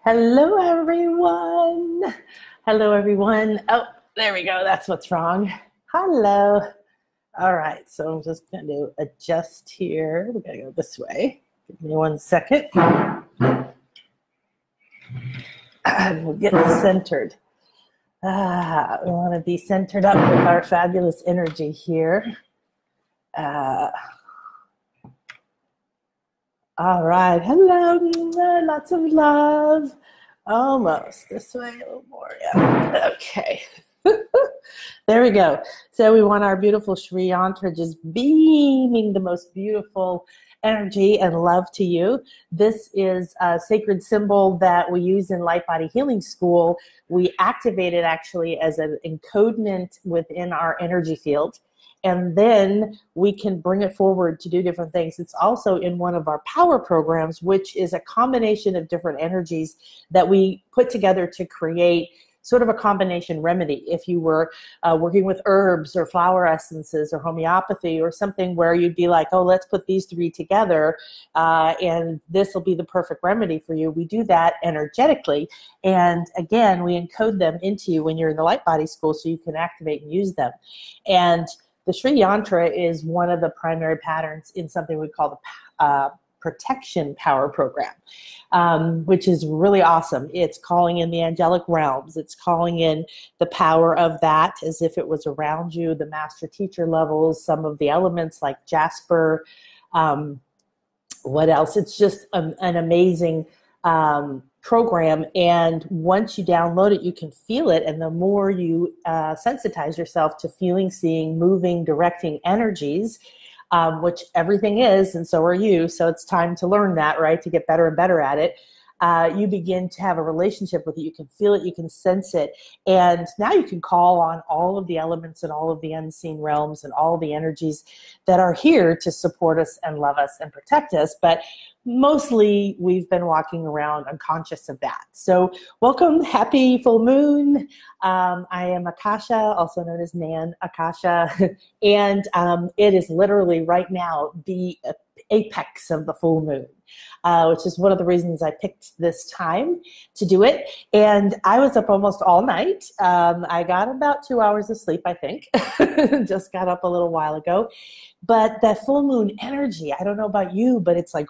Hello, everyone. Hello, everyone. Oh, there we go. That's what's wrong. Hello. All right. So I'm just going to adjust here. We're going to go this way. Give me 1 second. And we'll get centered. We want to be centered up with our fabulous energy here. All right. Hello. Lots of love. Almost. This way a little more. Yeah. Okay. There we go. So we want our beautiful Sri Yantra just beaming the most beautiful energy and love to you. This is a sacred symbol that we use in Light Body Healing School. We activate it actually as an encodement within our energy field. And then we can bring it forward to do different things. It's also in one of our power programs, which is a combination of different energies that we put together to create sort of a combination remedy. If you were working with herbs or flower essences or homeopathy or something where you'd be like, oh, let's put these three together and this will be the perfect remedy for you. We do that energetically. And again, we encode them into you when you're in the Light Body School so you can activate and use them. And the Sri Yantra is one of the primary patterns in something we call the protection power program, which is really awesome. It's calling in the angelic realms. It's calling in the power of that as if it was around you, the master teacher levels, some of the elements like Jasper. What else? It's just an amazing program, and once you download it, you can feel it, and the more you sensitize yourself to feeling, seeing, moving, directing energies, which everything is, and so are you, so it's time to learn that, right, to get better and better at it. You begin to have a relationship with it. You can feel it, you can sense it, and now you can call on all of the elements and all of the unseen realms and all the energies that are here to support us and love us and protect us, but mostly we've been walking around unconscious of that. So welcome, happy full moon. I am Akasha, also known as Nan Akasha, and it is literally right now the apex of the full moon, which is one of the reasons I picked this time to do it. And I was up almost all night. I got about 2 hours of sleep, I think. Just got up a little while ago. But that full moon energy, I don't know about you, but it's like,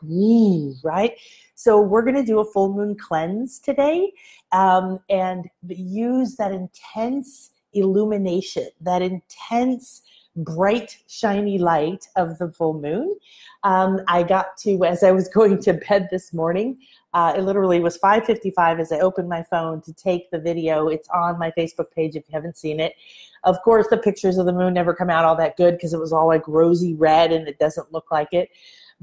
right? So we're going to do a full moon cleanse today and use that intense illumination, that intense bright, shiny light of the full moon. I got to, as I was going to bed this morning, it literally was 5:55 as I opened my phone to take the video. It's on my Facebook page if you haven't seen it. Of course, the pictures of the moon never come out all that good because it was all like rosy red and it doesn't look like it.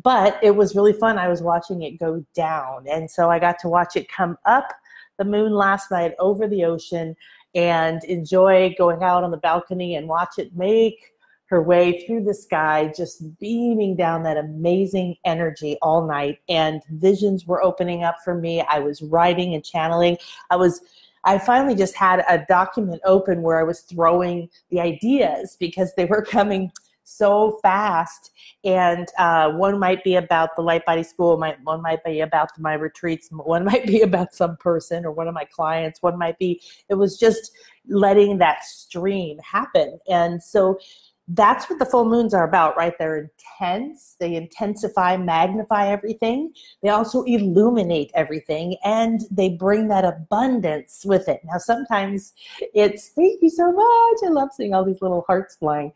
But it was really fun. I was watching it go down. And so I got to watch it come up the moon last night over the ocean and enjoy going out on the balcony and watch it make her way through the sky, just beaming down that amazing energy all night. And visions were opening up for me. I was writing and channeling. I finally just had a document open where I was throwing the ideas because they were coming so fast. And one might be about the Light Body School, one might be about my retreats, one might be about some person or one of my clients, one might be, it was just letting that stream happen. And so that's what the full moons are about, right? They're intense. They intensify, magnify everything. They also illuminate everything, and they bring that abundance with it. Now, sometimes it's, thank you so much. I love seeing all these little hearts flying.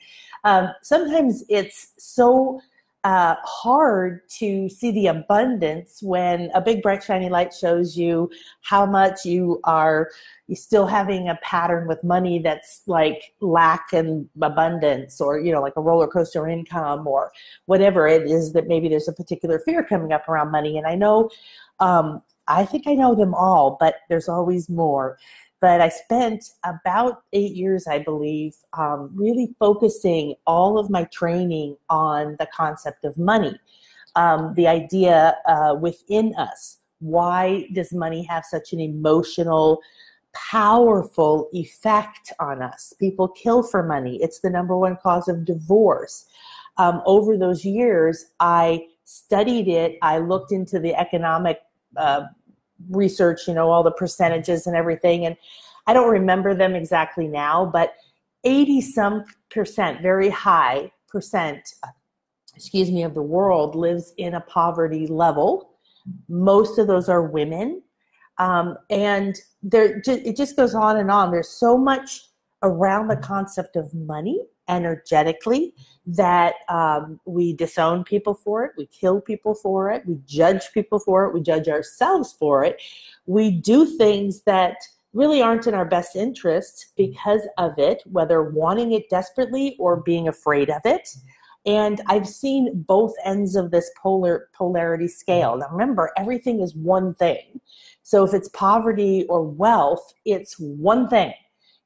Sometimes it's so hard to see the abundance when a big, bright, shiny light shows you how much you're still having a pattern with money that's like lack and abundance, or, you know, like a roller coaster income or whatever it is, that maybe there's a particular fear coming up around money. And I know, I think I know them all, but there's always more. But I spent about 8 years, I believe, really focusing all of my training on the concept of money, the idea within us. Why does money have such an emotional, powerful effect on us? People kill for money. It's the number one cause of divorce. Over those years, I studied it. I looked into the economic research, all the percentages and everything. And I don't remember them exactly now, but 80 some percent, very high percent, of the world lives in a poverty level. Most of those are women. And it just goes on and on. There's so much around the concept of money energetically that we disown people for it, we kill people for it, we judge people for it, we judge ourselves for it. We do things that really aren't in our best interest because of it, whether wanting it desperately or being afraid of it. And I've seen both ends of this polarity scale. Now remember, everything is one thing. So if it's poverty or wealth, it's one thing.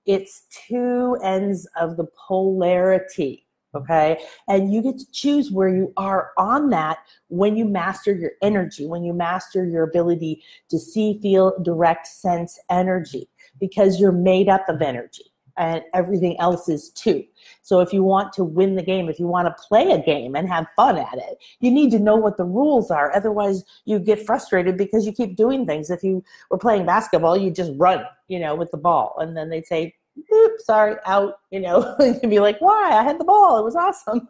It's two ends of the polarity, okay? And you get to choose where you are on that when you master your energy, when you master your ability to see, feel, direct, sense energy, because you're made up of energy and everything else is too. So if you want to win the game, if you want to play a game and have fun at it, you need to know what the rules are. Otherwise, you get frustrated because you keep doing things. If you were playing basketball, you just run, with the ball. And then they'd say, oops, sorry, out, and you'd be like, why? I had the ball. It was awesome.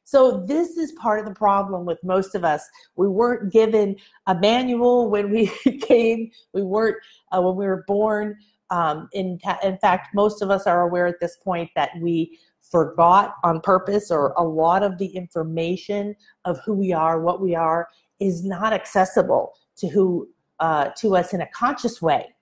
So this is part of the problem with most of us. We weren't given a manual when we came. We weren't, when we were born. In fact, most of us are aware at this point that we forgot on purpose, or a lot of the information of who we are, what we are, is not accessible to us in a conscious way.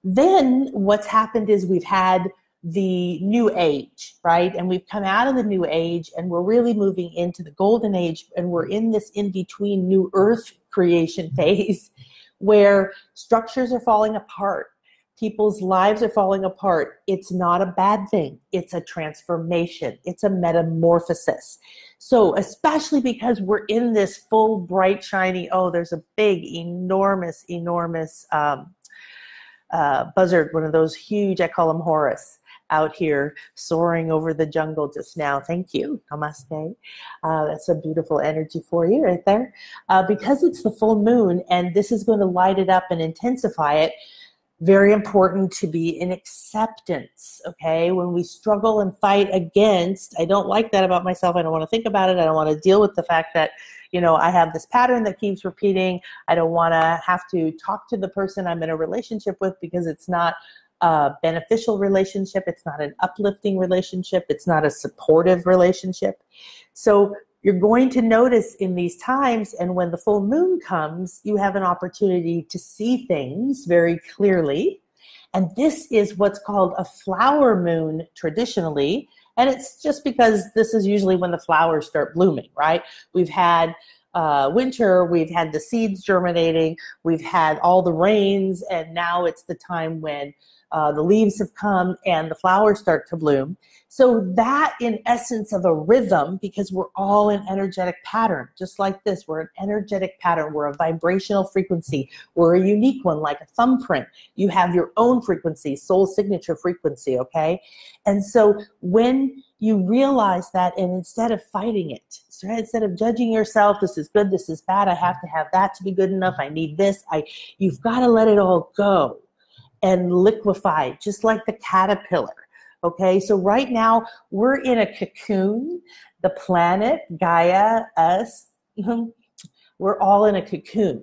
Then what's happened is we've had the new age, right? And we've come out of the new age and we're really moving into the golden age, and we're in this in-between new earth creation phase where structures are falling apart. People's lives are falling apart. It's not a bad thing. It's a transformation. It's a metamorphosis. So especially because we're in this full, bright, shiny, there's a big, enormous buzzard, one of those huge, I call him Horus, out here soaring over the jungle just now. Thank you. Namaste. That's a beautiful energy for you right there. Because it's the full moon and this is going to light it up and intensify it, very important to be in acceptance, okay? When we struggle and fight against, I don't like that about myself. I don't want to think about it. I don't want to deal with the fact that, I have this pattern that keeps repeating. I don't want to have to talk to the person I'm in a relationship with because it's not a beneficial relationship. It's not an uplifting relationship. It's not a supportive relationship. So you're going to notice in these times, and when the full moon comes, you have an opportunity to see things very clearly. And this is what's called a flower moon traditionally. And it's just because this is usually when the flowers start blooming, right? We've had winter, we've had the seeds germinating, we've had all the rains, and now it's the time when the leaves have come and the flowers start to bloom. So that, in essence, of a rhythm, because we're all an energetic pattern, just like this, we're an energetic pattern, we're a vibrational frequency, we're a unique one, like a thumbprint. You have your own frequency, soul signature frequency, okay? And so when you realize that, and instead of fighting it, instead of judging yourself, this is good, this is bad, I have to have that to be good enough, I need this, you've got to let it all go and liquefy, just like the caterpillar. Okay, so right now we're in a cocoon, the planet, Gaia, us, we're all in a cocoon.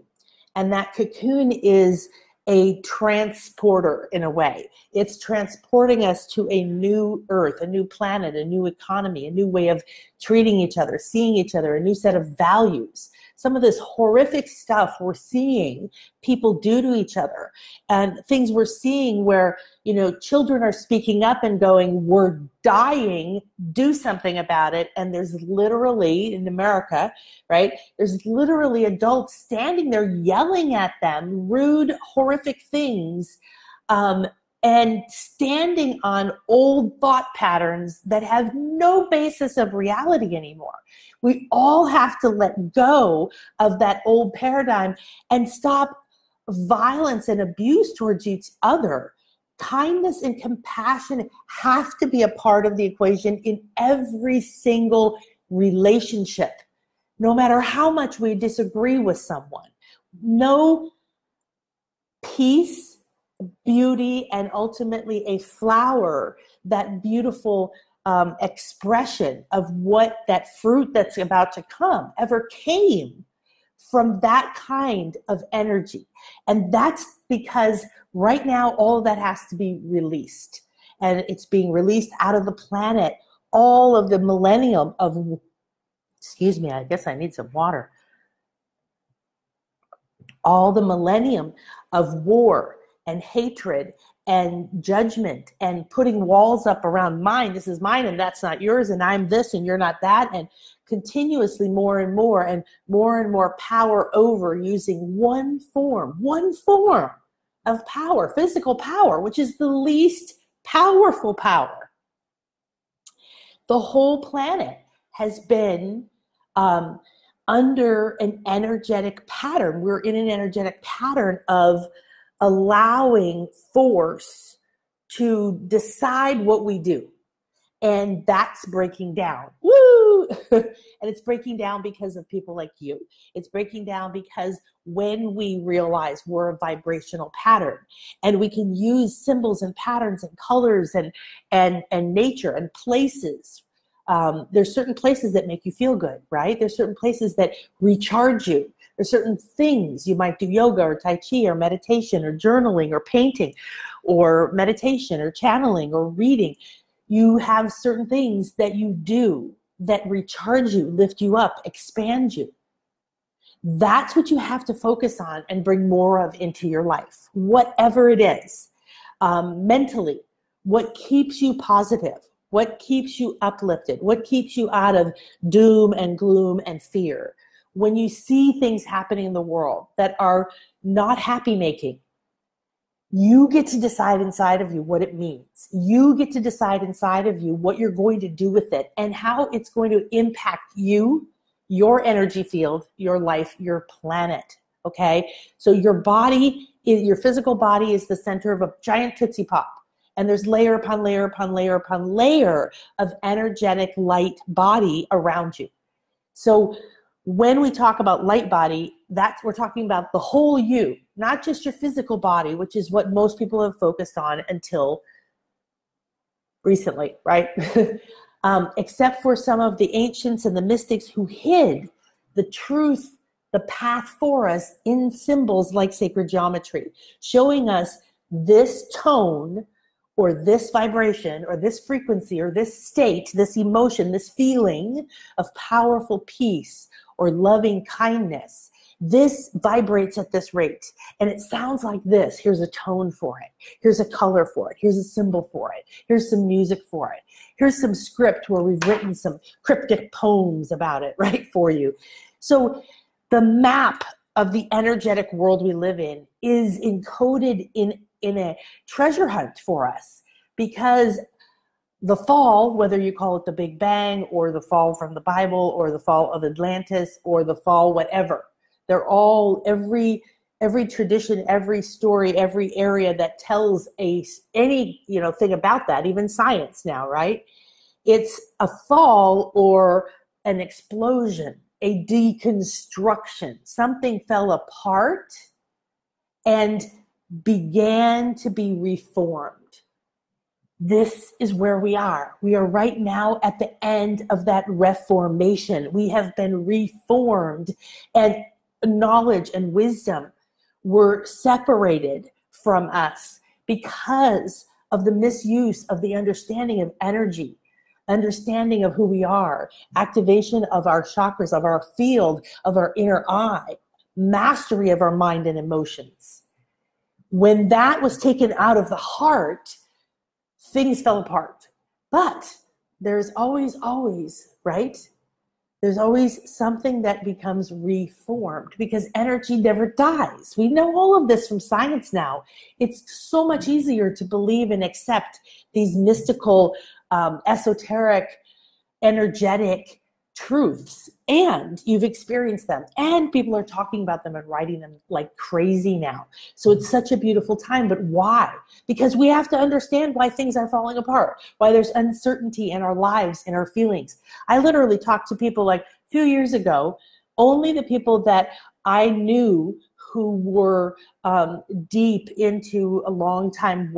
And that cocoon is a transporter in a way. It's transporting us to a new earth, a new planet, a new economy, a new way of treating each other, seeing each other, a new set of values. Some of this horrific stuff we're seeing people do to each other, and things we're seeing where, children are speaking up and going, we're dying, do something about it. And there's literally, in America, right, there's literally adults standing there yelling at them rude, horrific things, and standing on old thought patterns that have no basis of reality anymore. We all have to let go of that old paradigm and stop violence and abuse towards each other. Kindness and compassion have to be a part of the equation in every single relationship, no matter how much we disagree with someone. No peace, beauty, and ultimately a flower, that beautiful expression of what that fruit that's about to come ever came from that kind of energy. And that's because right now all of that has to be released. And it's being released out of the planet. All of the millennium of, excuse me, I guess I need some water. All the millennium of war and hatred and judgment and putting walls up around mine. This is mine and that's not yours, and I'm this and you're not that, and continuously more and more power over using one form of power, physical power, which is the least powerful power. The whole planet has been under an energetic pattern. We're in an energetic pattern of allowing force to decide what we do. And that's breaking down. Woo! And it's breaking down because of people like you. It's breaking down because when we realize we're a vibrational pattern and we can use symbols and patterns and colors and nature and places. There's certain places that make you feel good, right? There's certain places that recharge you. There's certain things you might do, yoga or Tai Chi or meditation or journaling or painting or meditation or channeling or reading. You have certain things that you do that recharge you, lift you up, expand you. That's what you have to focus on and bring more of into your life, whatever it is. Mentally, what keeps you positive? What keeps you uplifted? What keeps you out of doom and gloom and fear? When you see things happening in the world that are not happy making, you get to decide inside of you what it means. You get to decide inside of you what you're going to do with it and how it's going to impact you, your energy field, your life, your planet. Okay? So your body, your physical body is the center of a giant Tootsie Pop. And there's layer upon layer upon layer upon layer of energetic light body around you. So when we talk about light body, we're talking about the whole you, not just your physical body, which is what most people have focused on until recently, right? Except for some of the ancients and the mystics who hid the truth, the path for us in symbols like sacred geometry, showing us this tone or this vibration or this frequency or this state, this emotion, this feeling of powerful peace or loving kindness. This vibrates at this rate and it sounds like this. Here's a tone for it. Here's a color for it. Here's a symbol for it. Here's some music for it. Here's some script where we've written some cryptic poems about it, right, for you. So the map of the energetic world we live in is encoded in a treasure hunt for us, because the fall, whether you call it the Big Bang or the fall from the Bible or the fall of Atlantis or the fall whatever, they're all, every tradition, every story, every area that tells any thing about that, even science now, right? It's a fall or an explosion, a deconstruction. Something fell apart and began to be reformed. This is where we are. We are right now at the end of that reformation. We have been reformed, and knowledge and wisdom were separated from us because of the misuse of the understanding of energy, understanding of who we are, activation of our chakras, of our field, of our inner eye, mastery of our mind and emotions. When that was taken out of the heart, things fell apart. But there's always, right? There's always something that becomes reformed because energy never dies. We know all of this from science now. It's so much easier to believe and accept these mystical, esoteric, energetic truths, and you've experienced them, and people are talking about them and writing them like crazy now. So it's such a beautiful time. But why? Because we have to understand why things are falling apart, why there's uncertainty in our lives, in our feelings. I literally talked to people like a few years ago, only the people that I knew who were deep into a long time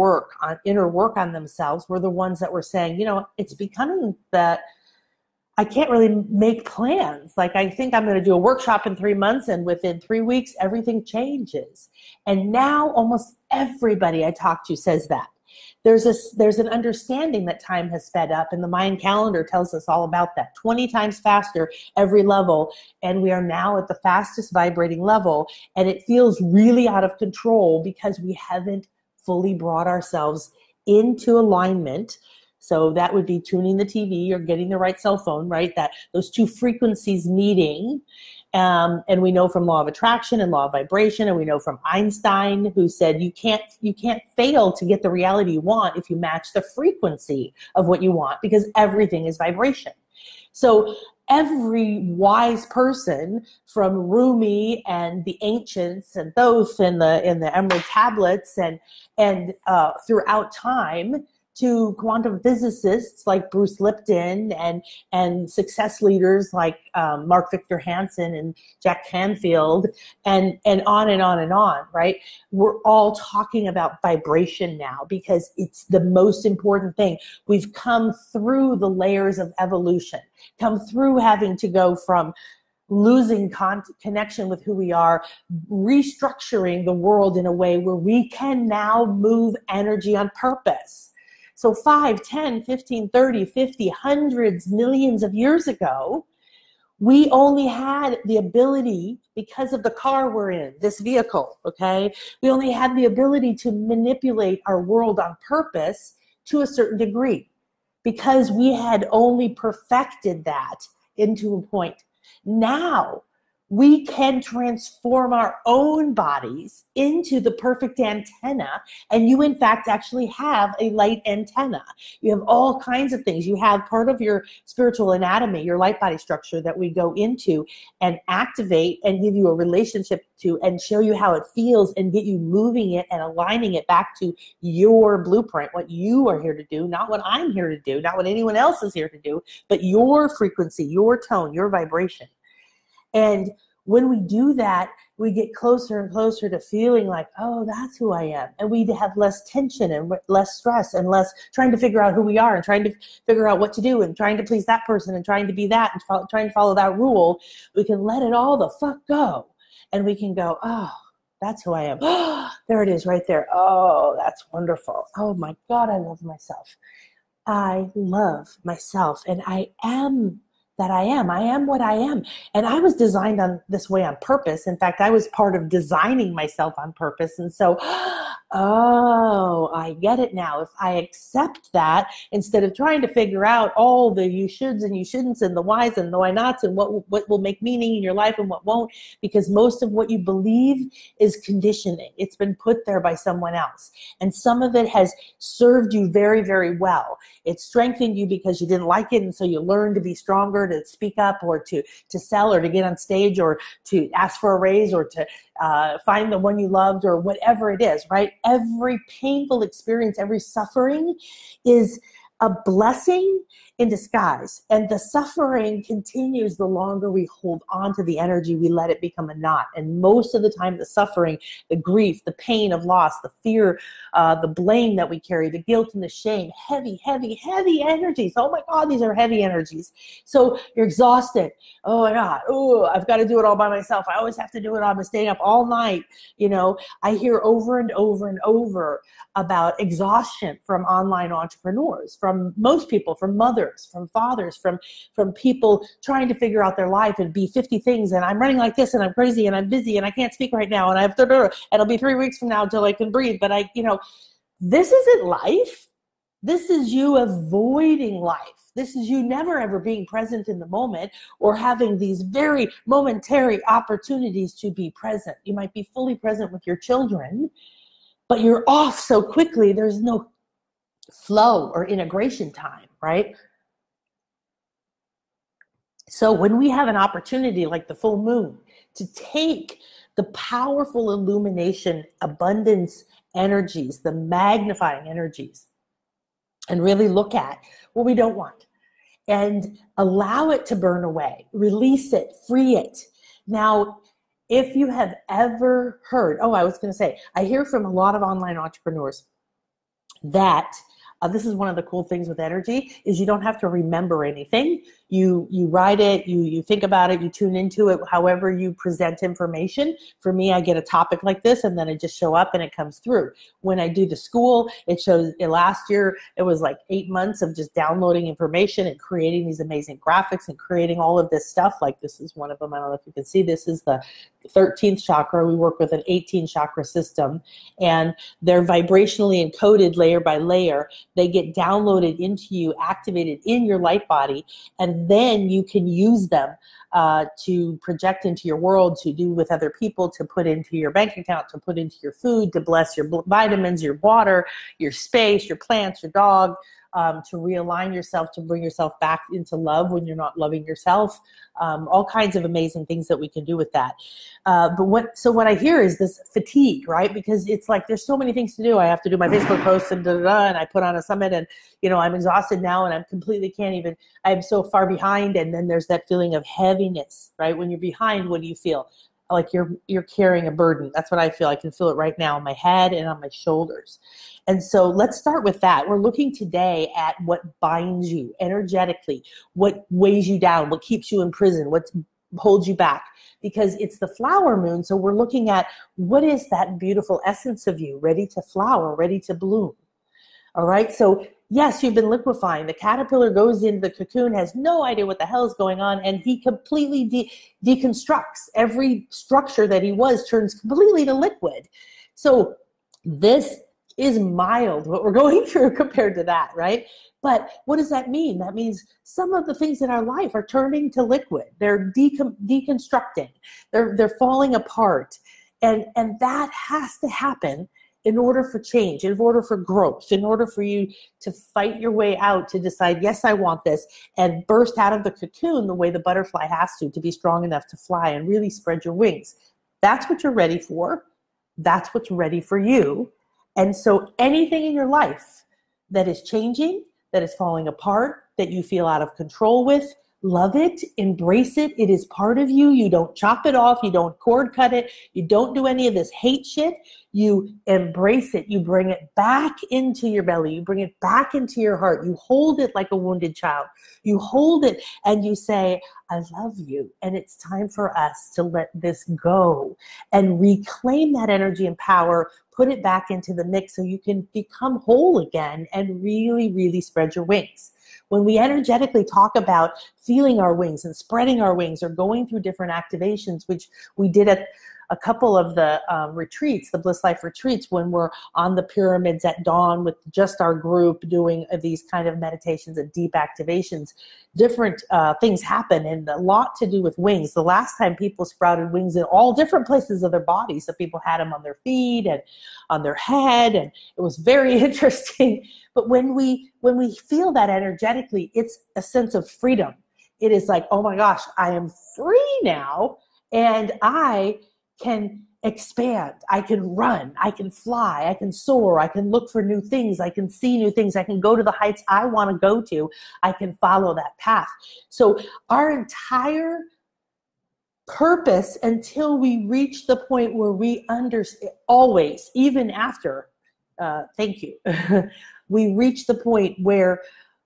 inner work on themselves were the ones that were saying, it's becoming that I can't really make plans. Like, I think I'm going to do a workshop in 3 months, and within 3 weeks, everything changes. And now almost everybody I talk to says that. There's an understanding that time has sped up, and the Mayan calendar tells us all about that. 20 times faster every level, and we are now at the fastest vibrating level, and it feels really out of control because we haven't fully brought ourselves into alignment. So that would be tuning the TV or getting the right cell phone, right? That those two frequencies meeting. And we know from law of attraction and law of vibration, and we know from Einstein, who said you can't fail to get the reality you want if you match the frequency of what you want, because everything is vibration. So every wise person, from Rumi and the ancients and those in the Emerald Tablets and throughout time, to quantum physicists like Bruce Lipton and success leaders like Mark Victor Hansen and Jack Canfield and on and on and on, right? We're all talking about vibration now because it's the most important thing. We've come through the layers of evolution, come through having to go from losing connection with who we are, restructuring the world in a way where we can now move energy on purpose. So 5, 10, 15, 30, 50, hundreds, millions of years ago, we only had the ability, because of the car we're in, this vehicle, okay? We only had the ability to manipulate our world on purpose to a certain degree, because we had only perfected that into a point. Now, we can transform our own bodies into the perfect antenna, and you in fact actually have a light antenna. You have all kinds of things. You have part of your spiritual anatomy, your light body structure, that we go into and activate and give you a relationship to and show you how it feels and get you moving it and aligning it back to your blueprint, what you are here to do, not what I'm here to do, not what anyone else is here to do, but your frequency, your tone, your vibration. And when we do that, we get closer and closer to feeling like, oh, that's who I am. And we have less tension and less stress and less trying to figure out who we are and trying to figure out what to do and trying to please that person and trying to be that and trying to follow that rule. We can let it all the fuck go. And we can go, oh, that's who I am. Oh, there it is right there. Oh, that's wonderful. Oh my God, I love myself. I love myself, and I am that I am. I am what I am. And I was designed on this way on purpose. In fact, I was part of designing myself on purpose. And so, oh, I get it now. If I accept that, instead of trying to figure out all the you shoulds and you shouldn'ts and the whys and the why nots and what will make meaning in your life and what won't, because most of what you believe is conditioning. It's been put there by someone else. And some of it has served you very, very well. It strengthened you because you didn't like it, and so you learned to be stronger, to speak up, or to sell, or to get on stage, or to ask for a raise, or to find the one you loved, or whatever it is, right? Every painful experience, every suffering is a blessing in disguise. And the suffering continues the longer we hold on to the energy, we let it become a knot. And most of the time, the suffering, the grief, the pain of loss, the fear, the blame that we carry, the guilt and the shame, heavy, heavy, heavy energies. Oh my God, these are heavy energies. So you're exhausted. Oh my God. Oh, I've got to do it all by myself. I always have to do it. I'm staying up all night. You know, I hear over and over and over about exhaustion from online entrepreneurs, from most people, from mothers, from fathers, from people trying to figure out their life and be 50 things. And I'm running like this, and I'm crazy, and I'm busy, and I can't speak right now, and I have to, and it'll be 3 weeks from now until I can breathe. But this isn't life. This is you avoiding life. This is you never ever being present in the moment, or having these very momentary opportunities to be present. You might be fully present with your children, but you're off so quickly, there's no flow or integration time, right? So when we have an opportunity like the full moon to take the powerful illumination, abundance energies, the magnifying energies, and really look at what we don't want and allow it to burn away, release it, free it. Now, If you have ever heard, I was going to say, I hear from a lot of online entrepreneurs that this is one of the cool things with energy is you don't have to remember anything. You write it, you think about it, you tune into it, however you present information. For me, I get a topic like this and then I just show up and it comes through. When I do the school, it shows, last year, it was like 8 months of just downloading information and creating these amazing graphics and creating all of this stuff. Like this is one of them. I don't know if you can see, this is the 13th chakra. We work with an 18 chakra system and they're vibrationally encoded layer by layer. They get downloaded into you, activated in your light body, and then you can use them to project into your world, to do with other people, to put into your bank account, to put into your food, to bless your vitamins, your water, your space, your plants, your dog, to realign yourself, to bring yourself back into love when you're not loving yourself. All kinds of amazing things that we can do with that. So what I hear is this fatigue, right? Because it's like there's so many things to do. I have to do my Facebook posts and and I put on a summit and I'm exhausted now and I'm completely I'm so far behind. And then there's that feeling of heaviness, right? When you're behind, what do you feel? Like you're carrying a burden. That's what I feel. I can feel it right now on my head and on my shoulders. And so let's start with that. We're looking today at what binds you energetically, what weighs you down, what keeps you in prison, what holds you back, because it's the flower moon. So we're looking at what is that beautiful essence of you ready to flower, ready to bloom. All right. So yes, you've been liquefying. The caterpillar goes into the cocoon, has no idea what the hell is going on, and he completely deconstructs. Every structure that he was turns completely to liquid. So this is mild, what we're going through compared to that, right? But what does that mean? That means some of the things in our life are turning to liquid. They're deconstructing. They're falling apart. And that has to happen in order for change, in order for growth, in order for you to fight your way out, to decide, yes, I want this, and burst out of the cocoon the way the butterfly has to be strong enough to fly and really spread your wings. That's what you're ready for. That's what's ready for you. And so anything in your life that is changing, that is falling apart, that you feel out of control with, love it, embrace it. It is part of you. You don't chop it off. You don't cord cut it. You don't do any of this hate shit. You embrace it. You bring it back into your belly. You bring it back into your heart. You hold it like a wounded child. You hold it and you say, I love you. And it's time for us to let this go and reclaim that energy and power, put it back into the mix so you can become whole again and really, really spread your wings. When we energetically talk about feeling our wings and spreading our wings or going through different activations, which we did at a couple of the retreats, the Bliss Life retreats, when we're on the pyramids at dawn with just our group doing these kind of meditations and deep activations, different things happen, and a lot to do with wings. The last time people sprouted wings in all different places of their body. So people had them on their feet and on their head, and it was very interesting. But when we feel that energetically, it's a sense of freedom. It is like, oh my gosh, I am free now, and I can expand, I can run, I can fly, I can soar, I can look for new things, I can see new things, I can go to the heights I want to go to, I can follow that path. So our entire purpose, until we reach the point where we understand, always, even after, thank you, we reach the point where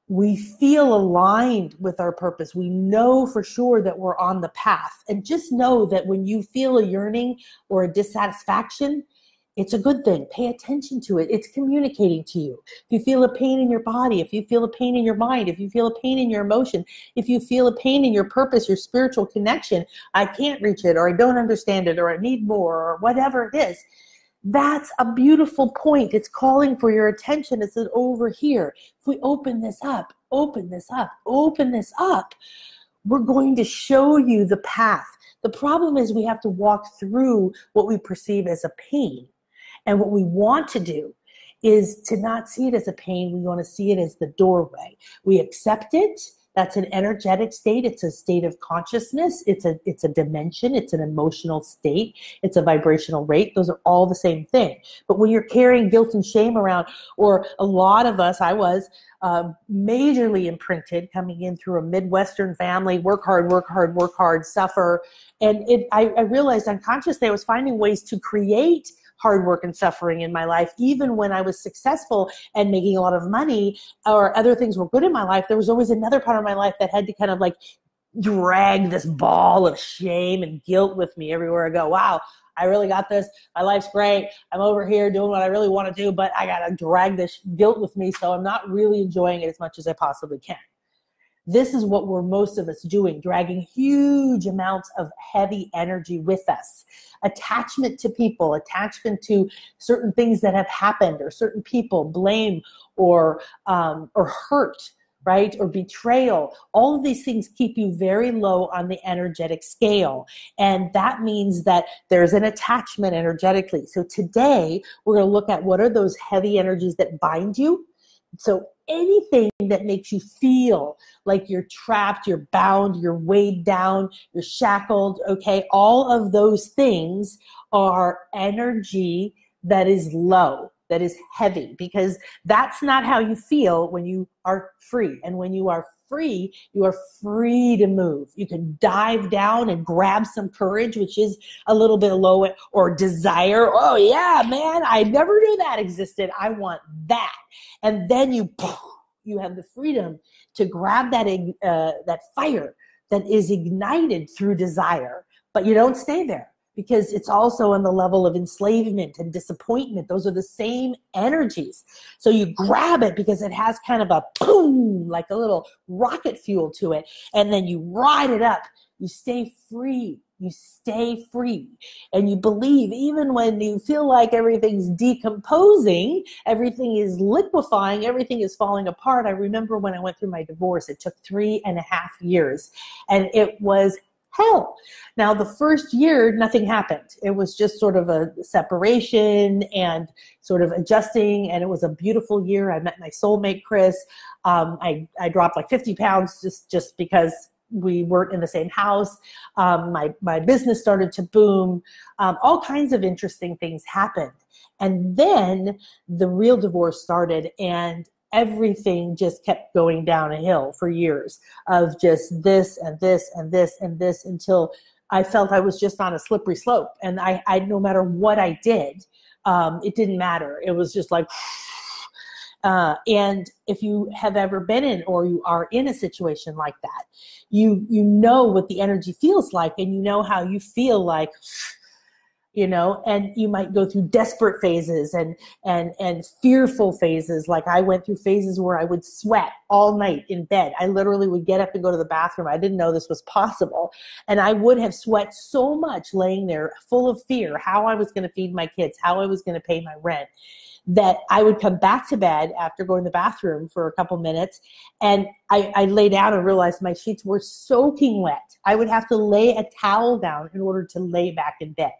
we feel aligned with our purpose. We know for sure that we're on the path. And just know that when you feel a yearning or a dissatisfaction, it's a good thing. Pay attention to it. It's communicating to you. If you feel a pain in your body, if you feel a pain in your mind, if you feel a pain in your emotion, if you feel a pain in your purpose, your spiritual connection, I can't reach it, or I don't understand it, or I need more, or whatever it is, that's a beautiful point. It's calling for your attention. It says over here. If we open this up, open this up, open this up, we're going to show you the path. The problem is we have to walk through what we perceive as a pain. And what we want to do is to not see it as a pain. We want to see it as the doorway. We accept it. That's an energetic state. It's a state of consciousness. It's a dimension. It's an emotional state. It's a vibrational rate. Those are all the same thing. But when you're carrying guilt and shame around, or a lot of us, I was majorly imprinted coming in through a Midwestern family, work hard, work hard, work hard, suffer. And I realized unconsciously I was finding ways to create hard work and suffering in my life. Even when I was successful and making a lot of money or other things were good in my life, there was always another part of my life that had to kind of like drag this ball of shame and guilt with me everywhere I go. Wow, I really got this. My life's great. I'm over here doing what I really want to do, but I got to drag this guilt with me, so I'm not really enjoying it as much as I possibly can. This is what we're most of us doing, dragging huge amounts of heavy energy with us. Attachment to people, attachment to certain things that have happened, or certain people, blame or hurt, right? Or betrayal. All of these things keep you very low on the energetic scale. And that means that there's an attachment energetically. So today we're going to look at what are those heavy energies that bind you. So anything that makes you feel like you're trapped, you're bound, you're weighed down, you're shackled, okay? All of those things are energy that is low, that is heavy, because that's not how you feel when you are free. And when you are free, you are free to move. You can dive down and grab some courage, which is a little bit low, or desire. Oh yeah, man, I never knew that existed. I want that. And then you have the freedom to grab that fire that is ignited through desire, but you don't stay there, because it's also on the level of enslavement and disappointment. Those are the same energies. So you grab it because it has kind of a boom, like a little rocket fuel to it, and then you ride it up. You stay free. You stay free. And you believe, even when you feel like everything's decomposing, everything is liquefying, everything is falling apart. I remember when I went through my divorce, it took 3.5 years, and it was hell. Now, the first year, nothing happened. It was just sort of a separation and sort of adjusting, and it was a beautiful year. I met my soulmate, Chris. I dropped like 50 pounds just because we weren't in the same house. My business started to boom. All kinds of interesting things happened. And then the real divorce started, and everything just kept going down a hill for years of just this and this and this and this, until I felt I was just on a slippery slope. And I no matter what I did, it didn't matter. It was just like, and if you have ever been in, or you are in a situation like that, you know what the energy feels like, and you know how you feel like, and you might go through desperate phases and fearful phases. Like I went through phases where I would sweat all night in bed. I literally would get up and go to the bathroom. I didn't know this was possible. And I would have sweat so much laying there full of fear, how I was going to feed my kids, how I was going to pay my rent, that I would come back to bed after going to the bathroom for a couple minutes, and I lay down and realized my sheets were soaking wet. I would have to lay a towel down in order to lay back in bed.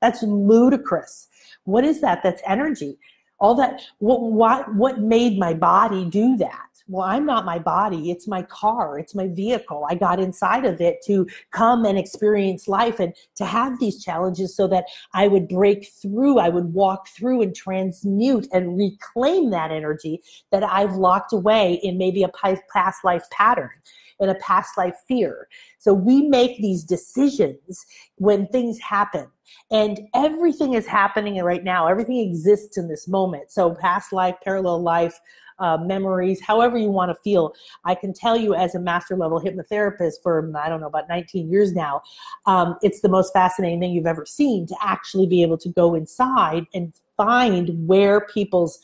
That's ludicrous. What is that? That's energy. All that, what made my body do that? Well, I'm not my body. It's my car. It's my vehicle. I got inside of it to come and experience life and to have these challenges so that I would break through. I would walk through and transmute and reclaim that energy that I've locked away in maybe a past life pattern, in a past life fear. So we make these decisions when things happen, and everything is happening right now. Everything exists in this moment. So past life, parallel life, memories, however you want to feel. I can tell you, as a master level hypnotherapist for, I don't know, about 19 years now, it's the most fascinating thing you've ever seen, to actually be able to go inside and find where people's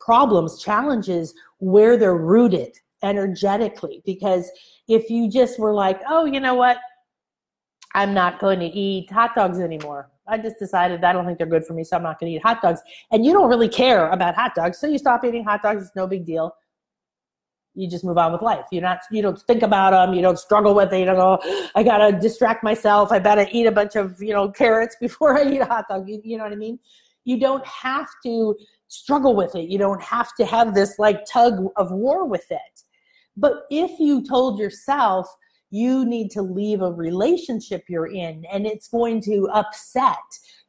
problems, challenges, where they're rooted energetically. Because if you just were like, oh, you know what, I'm not going to eat hot dogs anymore. I just decided I don't think they're good for me, so I'm not going to eat hot dogs. And you don't really care about hot dogs, so you stop eating hot dogs. It's no big deal. You just move on with life. You don't think about them. You don't struggle with it. You don't go, I got to distract myself. I better eat a bunch of, carrots before I eat a hot dog. You know what I mean? You don't have to struggle with it. You don't have to have this like tug of war with it. But if you told yourself you need to leave a relationship you're in and it's going to upset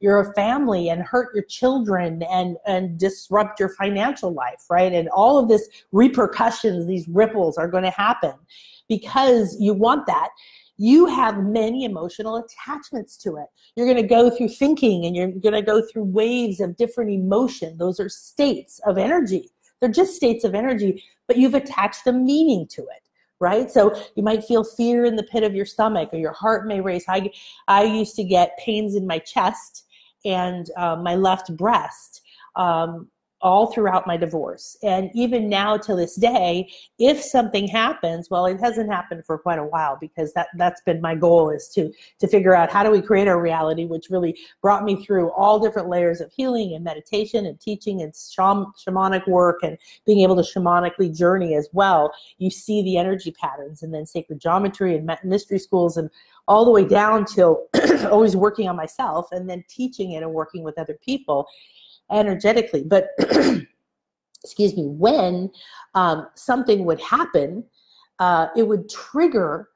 your family and hurt your children and disrupt your financial life, right? And all of this repercussions, these ripples are going to happen because you want that. You have many emotional attachments to it. You're going to go through thinking and you're going to go through waves of different emotion. Those are states of energy. They're just states of energy, but you've attached a meaning to it, right? So you might feel fear in the pit of your stomach, or your heart may race. I used to get pains in my chest and my left breast all throughout my divorce. And even now to this day, if something happens, well, it hasn't happened for quite a while, because that's been my goal, is to figure out how do we create our reality, which really brought me through all different layers of healing and meditation and teaching and shamanic work and being able to shamanically journey as well. You see the energy patterns, and then sacred geometry and mystery schools, and all the way down till always working on myself and then teaching it and working with other people energetically. But excuse me, when something would happen, it would trigger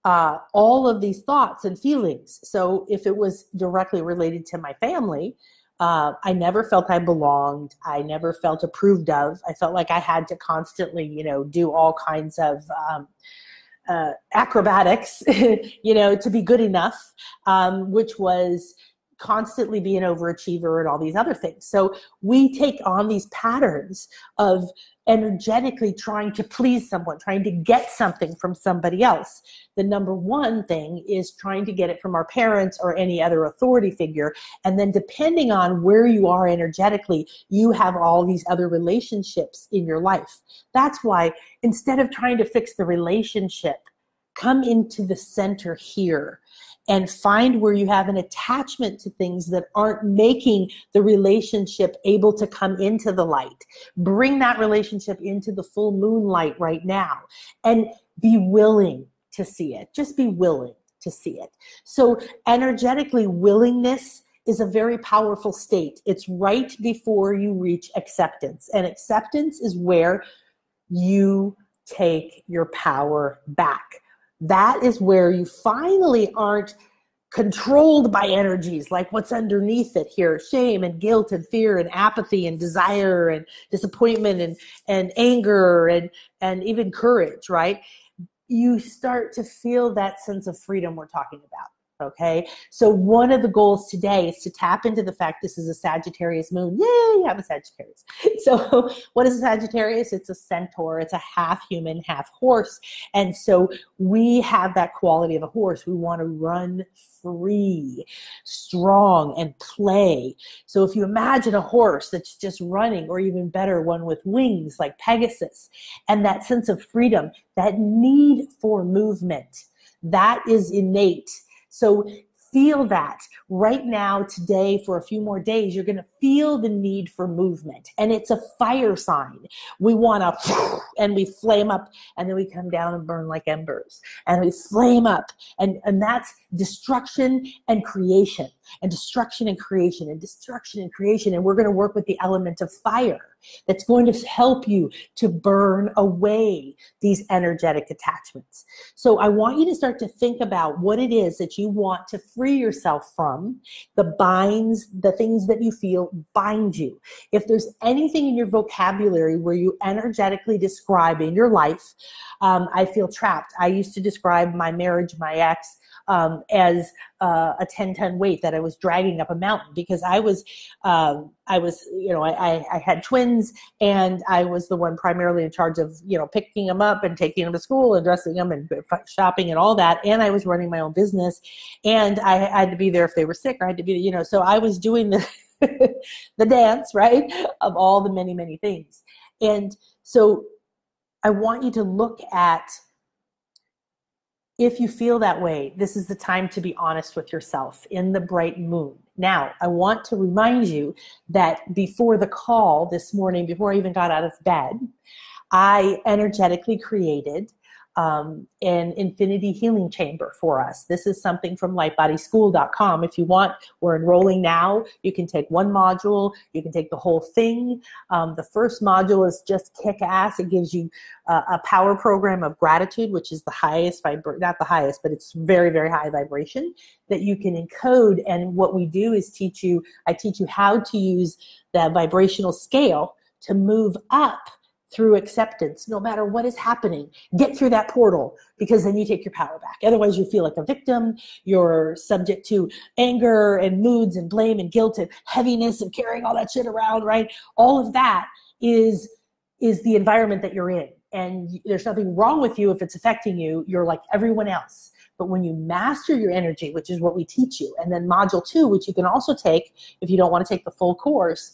all of these thoughts and feelings. So if it was directly related to my family, I never felt I belonged. I never felt approved of. I felt like I had to constantly, do all kinds of acrobatics, to be good enough, which was constantly be an overachiever and all these other things. So we take on these patterns of energetically trying to please someone, trying to get something from somebody else. The number one thing is trying to get it from our parents or any other authority figure. And then depending on where you are energetically, you have all these other relationships in your life. That's why instead of trying to fix the relationship, come into the center here and find where you have an attachment to things that aren't making the relationship able to come into the light. Bring that relationship into the full moon light right now and be willing to see it. Just be willing to see it. So energetically, willingness is a very powerful state. It's right before you reach acceptance. And acceptance is where you take your power back. That is where you finally aren't controlled by energies like what's underneath it here, shame and guilt and fear and apathy and desire and disappointment and anger and even courage, right? You start to feel that sense of freedom we're talking about. Okay, so one of the goals today is to tap into the fact this is a Sagittarius moon. Yay, I'm a Sagittarius. So what is a Sagittarius? It's a centaur. It's a half human, half horse. And so we have that quality of a horse. We want to run free, strong, and play. So if you imagine a horse that's just running, or even better, one with wings like Pegasus, and that sense of freedom, that need for movement, that is innate. So feel that right now, today, for a few more days, you're going to feel the need for movement. And it's a fire sign. We want to, and we flame up, and then we come down and burn like embers. And we flame up. And that's destruction and creation. And destruction and creation. And destruction and creation. And we're going to work with the element of fire that's going to help you to burn away these energetic attachments. So I want you to start to think about what it is that you want to free yourself from. The binds, the things that you feel bind you. If there's anything in your vocabulary where you energetically describe in your life, I feel trapped. I used to describe my marriage, my ex, as a 10-ton weight that I was dragging up a mountain, because I had twins, and I was the one primarily in charge of, picking them up and taking them to school and dressing them and shopping and all that. And I was running my own business, and I had to be there if they were sick, or I had to be, so I was doing the the dance, right, of all the many, many things. And so I want you to look at, if you feel that way, this is the time to be honest with yourself in the bright moon. Now, I want to remind you that before the call this morning, before I even got out of bed, I energetically created an infinity healing chamber for us. This is something from lightbodyschool.com. If you want, we're enrolling now. You can take one module. You can take the whole thing. The first module is just kick ass. It gives you a power program of gratitude, which is the highest, not the highest, but it's very, very high vibration that you can encode. And what we do is I teach you how to use that vibrational scale to move up through acceptance, no matter what is happening. Get through that portal, because then you take your power back. Otherwise, you feel like a victim. You're subject to anger and moods and blame and guilt and heaviness and carrying all that shit around, right? All of that is the environment that you're in. And there's nothing wrong with you if it's affecting you. You're like everyone else. But when you master your energy, which is what we teach you, and then module 2, which you can also take if you don't want to take the full course,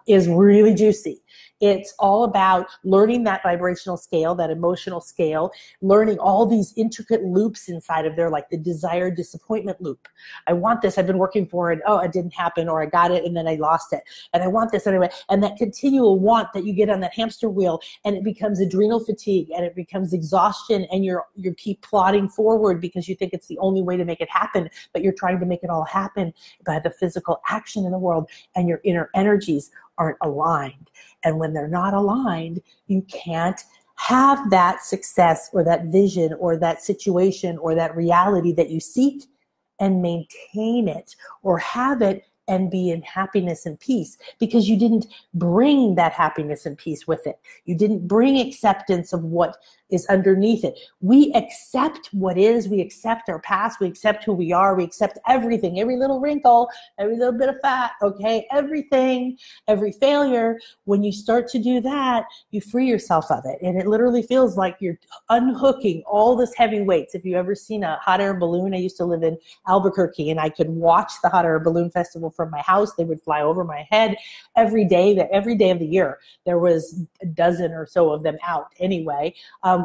is really juicy. It's all about learning that vibrational scale, that emotional scale, learning all these intricate loops inside of there, like the desire disappointment loop. I want this, I've been working for it, oh, it didn't happen, or I got it and then I lost it. And I want this anyway. And that continual want that you get on that hamster wheel, and it becomes adrenal fatigue, and it becomes exhaustion, and you keep plodding forward because you think it's the only way to make it happen, but you're trying to make it all happen by the physical action in the world, and your inner energies aren't aligned. And when they're not aligned, you can't have that success or that vision or that situation or that reality that you seek and maintain it or have it and be in happiness and peace, because you didn't bring that happiness and peace with it. You didn't bring acceptance of what is underneath it. We accept what is, we accept our past, we accept who we are, we accept everything, every little wrinkle, every little bit of fat, okay, everything, every failure. When you start to do that, you free yourself of it. And it literally feels like you're unhooking all this heavy weights. If you've ever seen a hot air balloon, I used to live in Albuquerque, and I could watch the hot air balloon festival from my house. They would fly over my head every day of the year. There was a dozen or so of them out anyway.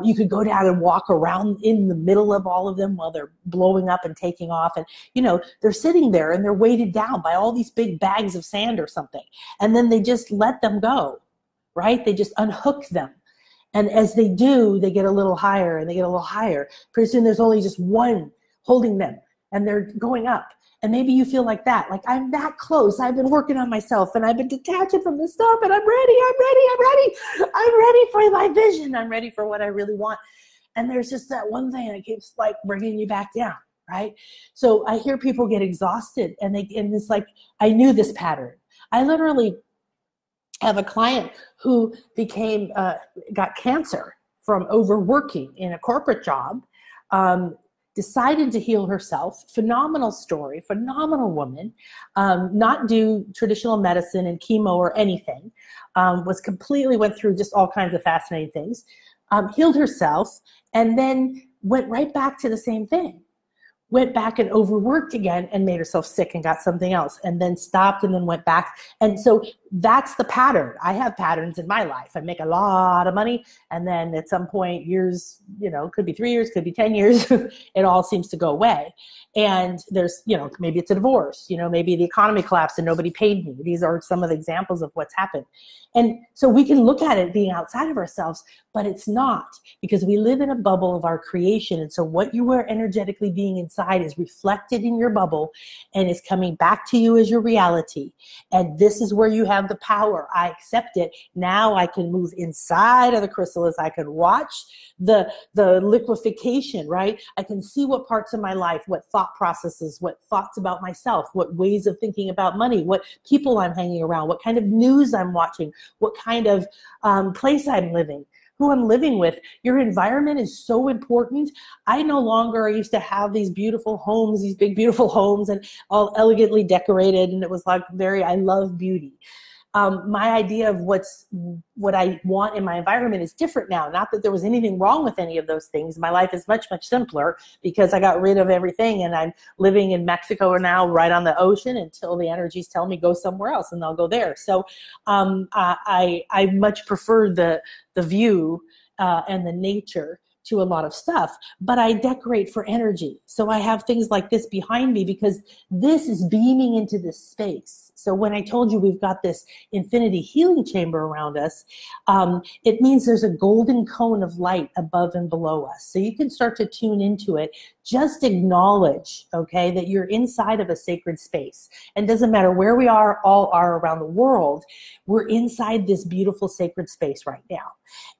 You could go down and walk around in the middle of all of them while they're blowing up and taking off. And, they're sitting there and they're weighted down by all these big bags of sand or something. And then they just let them go, right? They just unhook them. And as they do, they get a little higher and they get a little higher. Pretty soon there's only just one holding them and they're going up. And maybe you feel like that, like I'm that close. I've been working on myself and I've been detaching from this stuff and I'm ready for my vision. I'm ready for what I really want. And there's just that one thing that keeps like bringing you back down, right? So I hear people get exhausted and it's like, I knew this pattern. I literally have a client who got cancer from overworking in a corporate job, decided to heal herself. Phenomenal story, phenomenal woman, not do traditional medicine and chemo or anything, went through just all kinds of fascinating things, healed herself, and then went right back to the same thing. Went back and overworked again and made herself sick and got something else, and then stopped and then went back. And so that's the pattern. I have patterns in my life. I make a lot of money, and then at some point, years, could be 3 years, could be 10 years, it all seems to go away. And there's, maybe it's a divorce, maybe the economy collapsed and nobody paid me. These are some of the examples of what's happened. And so we can look at it being outside of ourselves, but it's not, because we live in a bubble of our creation. And so what you are energetically being inside is reflected in your bubble and is coming back to you as your reality. And this is where you have the power. I accept it. Now I can move inside of the chrysalis. I can watch the liquefaction, right? I can see what parts of my life, what thought processes, what thoughts about myself, what ways of thinking about money, what people I'm hanging around, what kind of news I'm watching, what kind of place I'm living, who I'm living with. Your environment is so important. I used to have these beautiful homes, these big, beautiful homes, and all elegantly decorated. And it was like I love beauty. My idea of what I want in my environment is different now. Not that there was anything wrong with any of those things. My life is much, much simpler because I got rid of everything, and I'm living in Mexico now, right on the ocean, until the energies tell me go somewhere else, and I'll go there. So I much prefer the view and the nature to a lot of stuff, but I decorate for energy. So I have things like this behind me because this is beaming into this space. So when I told you we've got this infinity healing chamber around us, it means there's a golden cone of light above and below us. So you can start to tune into it. Just acknowledge, okay, that you're inside of a sacred space. And doesn't matter where we all are around the world, we're inside this beautiful sacred space right now.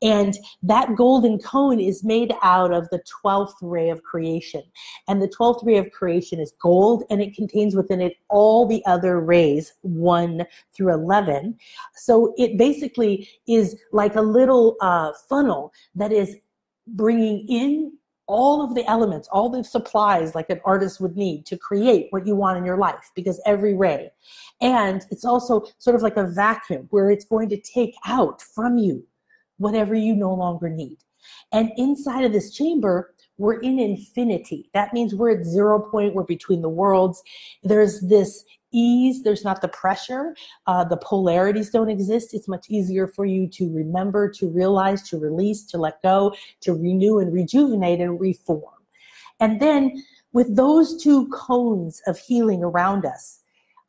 And that golden cone is made out of the 12th ray of creation. And the 12th ray of creation is gold, and it contains within it all the other rays, 1 through 11. So it basically is like a little funnel that is bringing in all of the elements, all the supplies like an artist would need to create what you want in your life, because every ray. And it's also sort of like a vacuum where it's going to take out from you whatever you no longer need. And inside of this chamber, we're in infinity. That means we're at 0 point, we're between the worlds. There's this ease, there's not the pressure, the polarities don't exist. It's much easier for you to remember, to realize, to release, to let go, to renew and rejuvenate and reform. And then with those two cones of healing around us,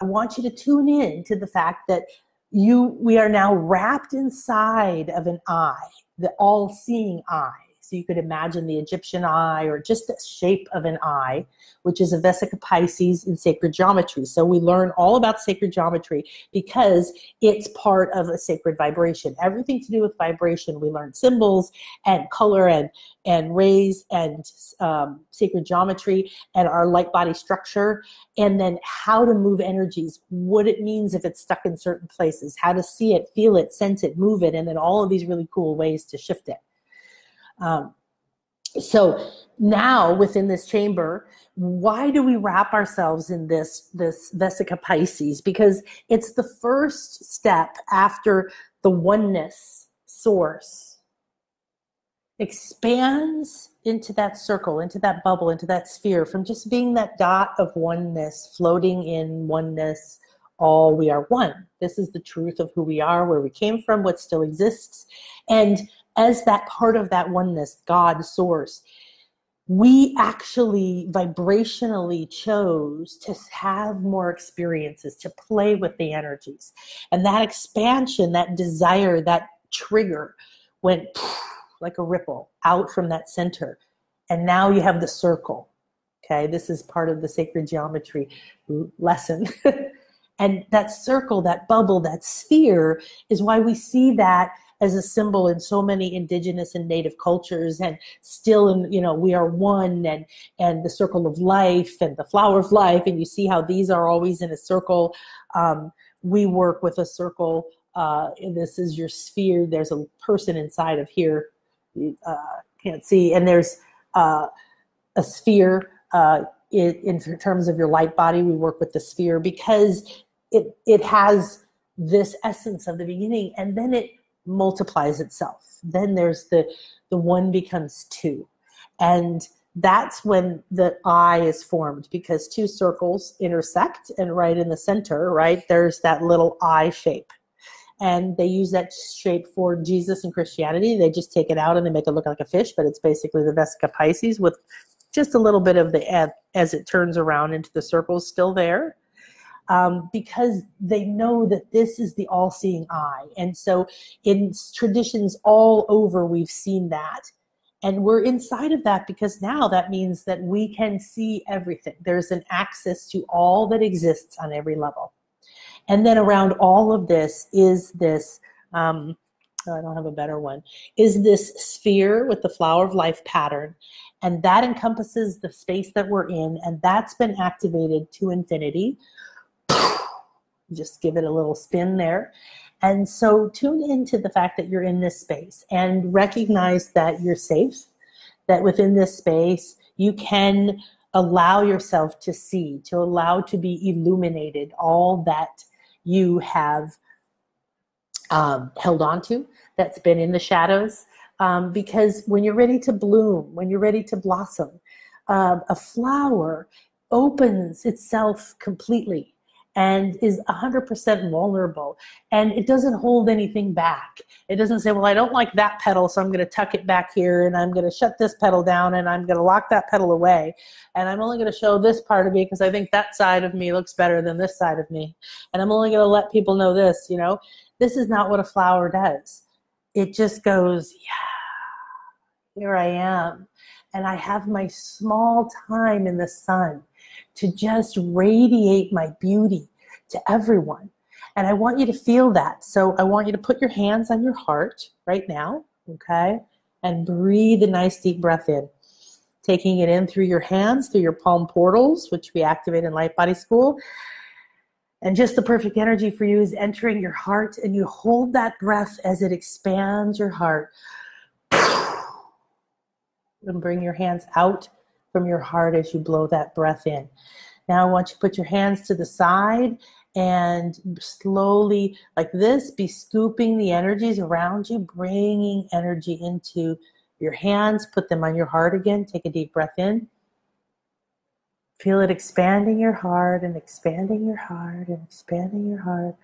I want you to tune in to the fact that we are now wrapped inside of an eye, the all-seeing eye. So you could imagine the Egyptian eye, or just the shape of an eye, which is a Vesica Pisces in sacred geometry. So we learn all about sacred geometry because it's part of a sacred vibration. Everything to do with vibration, we learn symbols and color and rays and sacred geometry and our light body structure, and then how to move energies, what it means if it's stuck in certain places, how to see it, feel it, sense it, move it, and then all of these really cool ways to shift it. So now within this chamber, why do we wrap ourselves in this Vesica Pisces? Because it's the first step after the oneness source expands into that circle, into that bubble, into that sphere, from just being that dot of oneness, floating in oneness, all we are one. This is the truth of who we are, where we came from, what still exists. And as that part of that oneness, God, source, we actually vibrationally chose to have more experiences, to play with the energies. And that expansion, that desire, that trigger went like a ripple out from that center. And now you have the circle. Okay, this is part of the sacred geometry lesson. And that circle, that bubble, that sphere is why we see that as a symbol in so many indigenous and native cultures, and still in, we are one, and the circle of life and the flower of life. And you see how these are always in a circle. We work with a circle. And this is your sphere. There's a person inside of here. You can't see. And there's a sphere in terms of your light body. We work with the sphere because it has this essence of the beginning, and then it multiplies itself. Then there's the one becomes two. And that's when the eye is formed, because two circles intersect, and right in the center, right, there's that little eye shape. And they use that shape for Jesus and Christianity. They just take it out and they make it look like a fish, but it's basically the Vesica Pisces with just a little bit of the as it turns around into the circles still there. Because they know that this is the all-seeing eye. And so in traditions all over, we've seen that. And we're inside of that because now that means that we can see everything. There's an access to all that exists on every level. And then around all of this is this, I don't have a better one, is this sphere with the flower of life pattern. And that encompasses the space that we're in. And that's been activated to infinity. Just give it a little spin there. And so tune into the fact that you're in this space and recognize that you're safe, that within this space you can allow yourself to see, to allow to be illuminated all that you have held on to, that's been in the shadows. Because when you're ready to bloom, when you're ready to blossom, a flower opens itself completely. and is 100% vulnerable. And it doesn't hold anything back. It doesn't say, well, I don't like that petal, so I'm going to tuck it back here, and I'm going to shut this petal down, and I'm going to lock that petal away. And I'm only going to show this part of me because I think that side of me looks better than this side of me. And I'm only going to let people know this, you know. This is not what a flower does. It just goes, yeah, here I am. And I have my small time in the sun to just radiate my beauty to everyone. And I want you to feel that. So I want you to put your hands on your heart right now, okay? And breathe a nice deep breath in. Taking it in through your hands, through your palm portals, which we activate in Light Body School. And just the perfect energy for you is entering your heart, and you hold that breath as it expands your heart. And bring your hands out from your heart as you blow that breath in. Now I want you to put your hands to the side and slowly, like this, be scooping the energies around you, bringing energy into your hands. Put them on your heart again. Take a deep breath in. Feel it expanding your heart and expanding your heart and expanding your heart.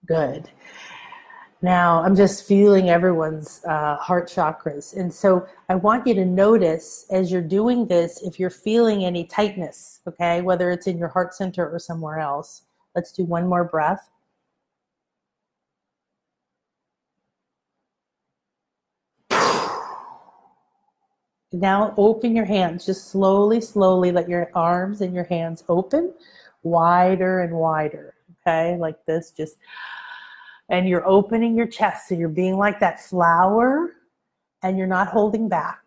Good. Now I'm just feeling everyone's heart chakras. And so I want you to notice as you're doing this, if you're feeling any tightness, okay, whether it's in your heart center or somewhere else. Let's do one more breath. Now open your hands. Just slowly, slowly let your arms and your hands open wider and wider, okay, like this. Just, and you're opening your chest, so you're being like that flower, and you're not holding back.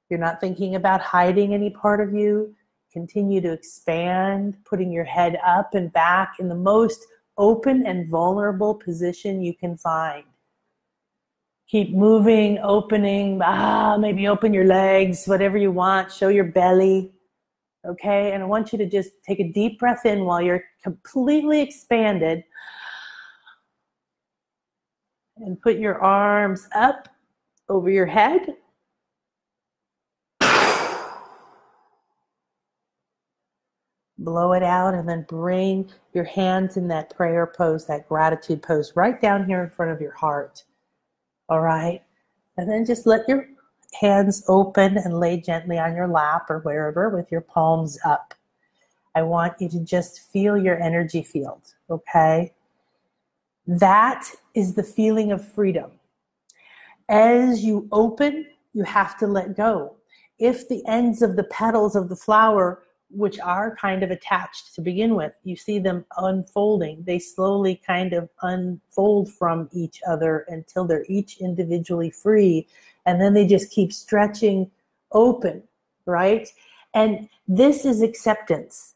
You're not thinking about hiding any part of you. Continue to expand, putting your head up and back in the most open and vulnerable position you can find. Keep moving, opening, maybe open your legs, whatever you want. Show your belly, okay? And I want you to just take a deep breath in while you're completely expanded. And put your arms up over your head. Blow it out, and then bring your hands in that prayer pose, that gratitude pose, right down here in front of your heart. All right? And then just let your hands open and lay gently on your lap or wherever with your palms up. I want you to just feel your energy field, okay? That is the feeling of freedom. As you open, you have to let go. If the ends of the petals of the flower, which are kind of attached to begin with, you see them unfolding, they slowly kind of unfold from each other until they're each individually free, and then they just keep stretching open, right? And this is acceptance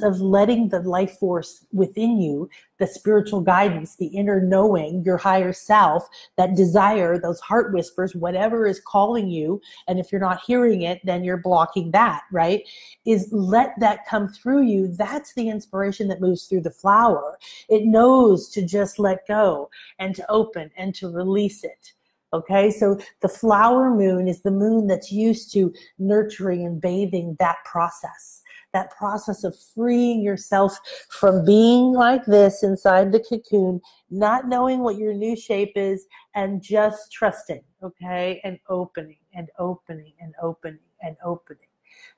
of letting the life force within you, the spiritual guidance, the inner knowing, your higher self, that desire, those heart whispers, whatever is calling you. And if you're not hearing it, then you're blocking that, right? Is let that come through you. That's the inspiration that moves through the flower. It knows to just let go and to open and to release it. Okay, so the flower moon is the moon that's used to nurturing and bathing that process of freeing yourself from being like this inside the cocoon, not knowing what your new shape is, and just trusting, okay, and opening and opening and opening and opening.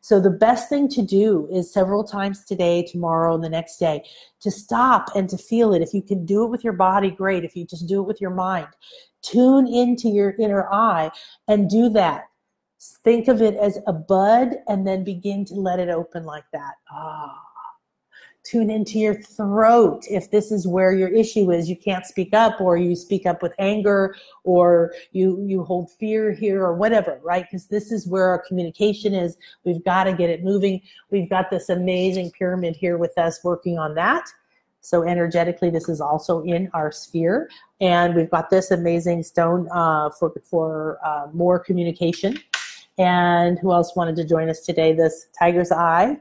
So the best thing to do is several times today, tomorrow, and the next day, to stop and to feel it. If you can do it with your body, great. If you just do it with your mind, tune into your inner eye and do that. Think of it as a bud and then begin to let it open like that. Tune into your throat. If this is where your issue is, you can't speak up, or you speak up with anger, or you hold fear here, or whatever, right? Because this is where our communication is. We've got to get it moving. We've got this amazing pyramid here with us working on that. So energetically, this is also in our sphere. And we've got this amazing stone for more communication. And who else wanted to join us today? This tiger's eye,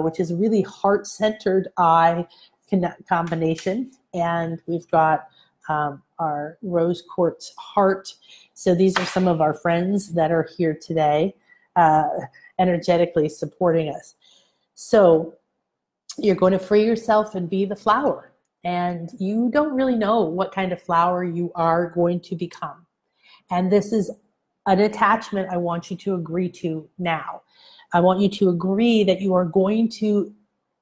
which is a really heart-centered eye combination. And we've got our rose quartz heart. So these are some of our friends that are here today, energetically supporting us. So you're going to free yourself and be the flower. And you don't really know what kind of flower you are going to become. And this is an attachment I want you to agree to now. I want you to agree that you are going to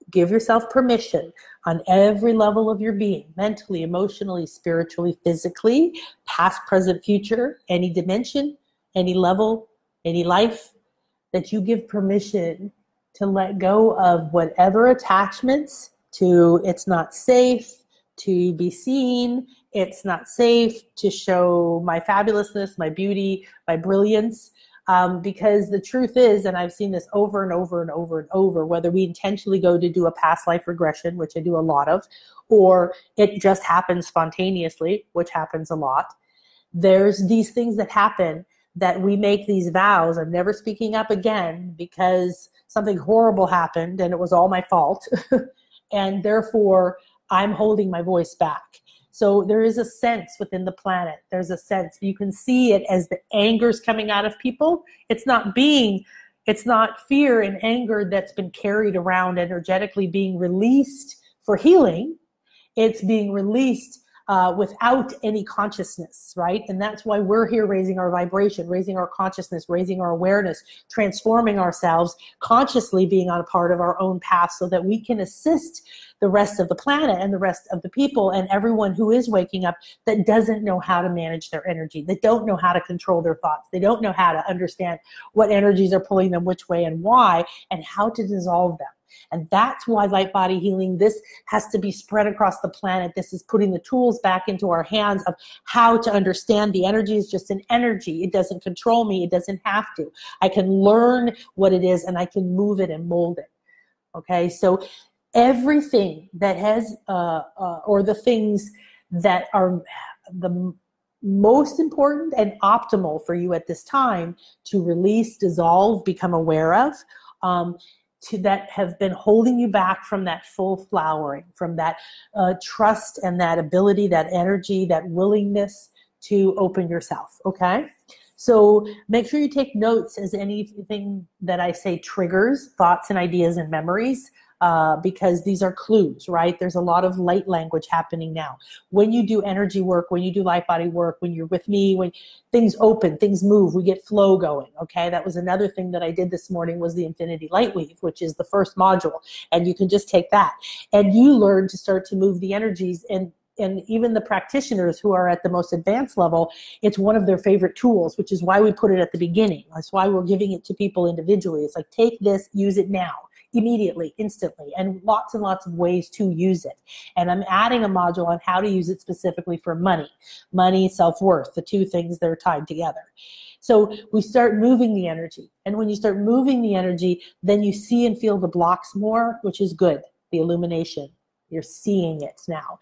give yourself permission on every level of your being, mentally, emotionally, spiritually, physically, past, present, future, any dimension, any level, any life, that you give permission to let go of whatever attachments to it's not safe to be seen, it's not safe to show my fabulousness, my beauty, my brilliance. Because the truth is, and I've seen this over and over and over and over, whether we intentionally go to do a past life regression, which I do a lot of, or it just happens spontaneously, which happens a lot, there's these things that happen that we make these vows of never speaking up again because something horrible happened and it was all my fault. And therefore, I'm holding my voice back. So there is a sense within the planet. There's a sense. You can see it as the anger's coming out of people. It's not fear and anger that's been carried around energetically being released for healing. It's being released without any consciousness, right? And that's why we're here raising our vibration, raising our consciousness, raising our awareness, transforming ourselves, consciously being on a part of our own path so that we can assist the rest of the planet and the rest of the people and everyone who is waking up that doesn't know how to manage their energy. They don't know how to control their thoughts. They don't know how to understand what energies are pulling them which way and why, and how to dissolve them. And that's why light body healing, this has to be spread across the planet. This is putting the tools back into our hands of how to understand the energy is just an energy. It doesn't control me. It doesn't have to. I can learn what it is and I can move it and mold it. Okay, so everything that has, or the things that are the most important and optimal for you at this time to release, dissolve, become aware of, that have been holding you back from that full flowering, from that trust and that ability, that energy, that willingness to open yourself, okay? So make sure you take notes as anything that I say triggers thoughts and ideas and memories, because these are clues, right? There's a lot of light language happening now. When you do energy work, when you do light body work, when you're with me, when things open, things move, we get flow going, okay? That was another thing that I did this morning was the Infinity Light Weave, which is the first module. And you can just take that. And you learn to start to move the energies, and even the practitioners who are at the most advanced level, it's one of their favorite tools, which is why we put it at the beginning. That's why we're giving it to people individually. It's like, take this, use it now, immediately, instantly, and lots of ways to use it. And I'm adding a module on how to use it specifically for money, self-worth, the two things that are tied together. So we start moving the energy. And when you start moving the energy, then you see and feel the blocks more, which is good, the illumination. You're seeing it now.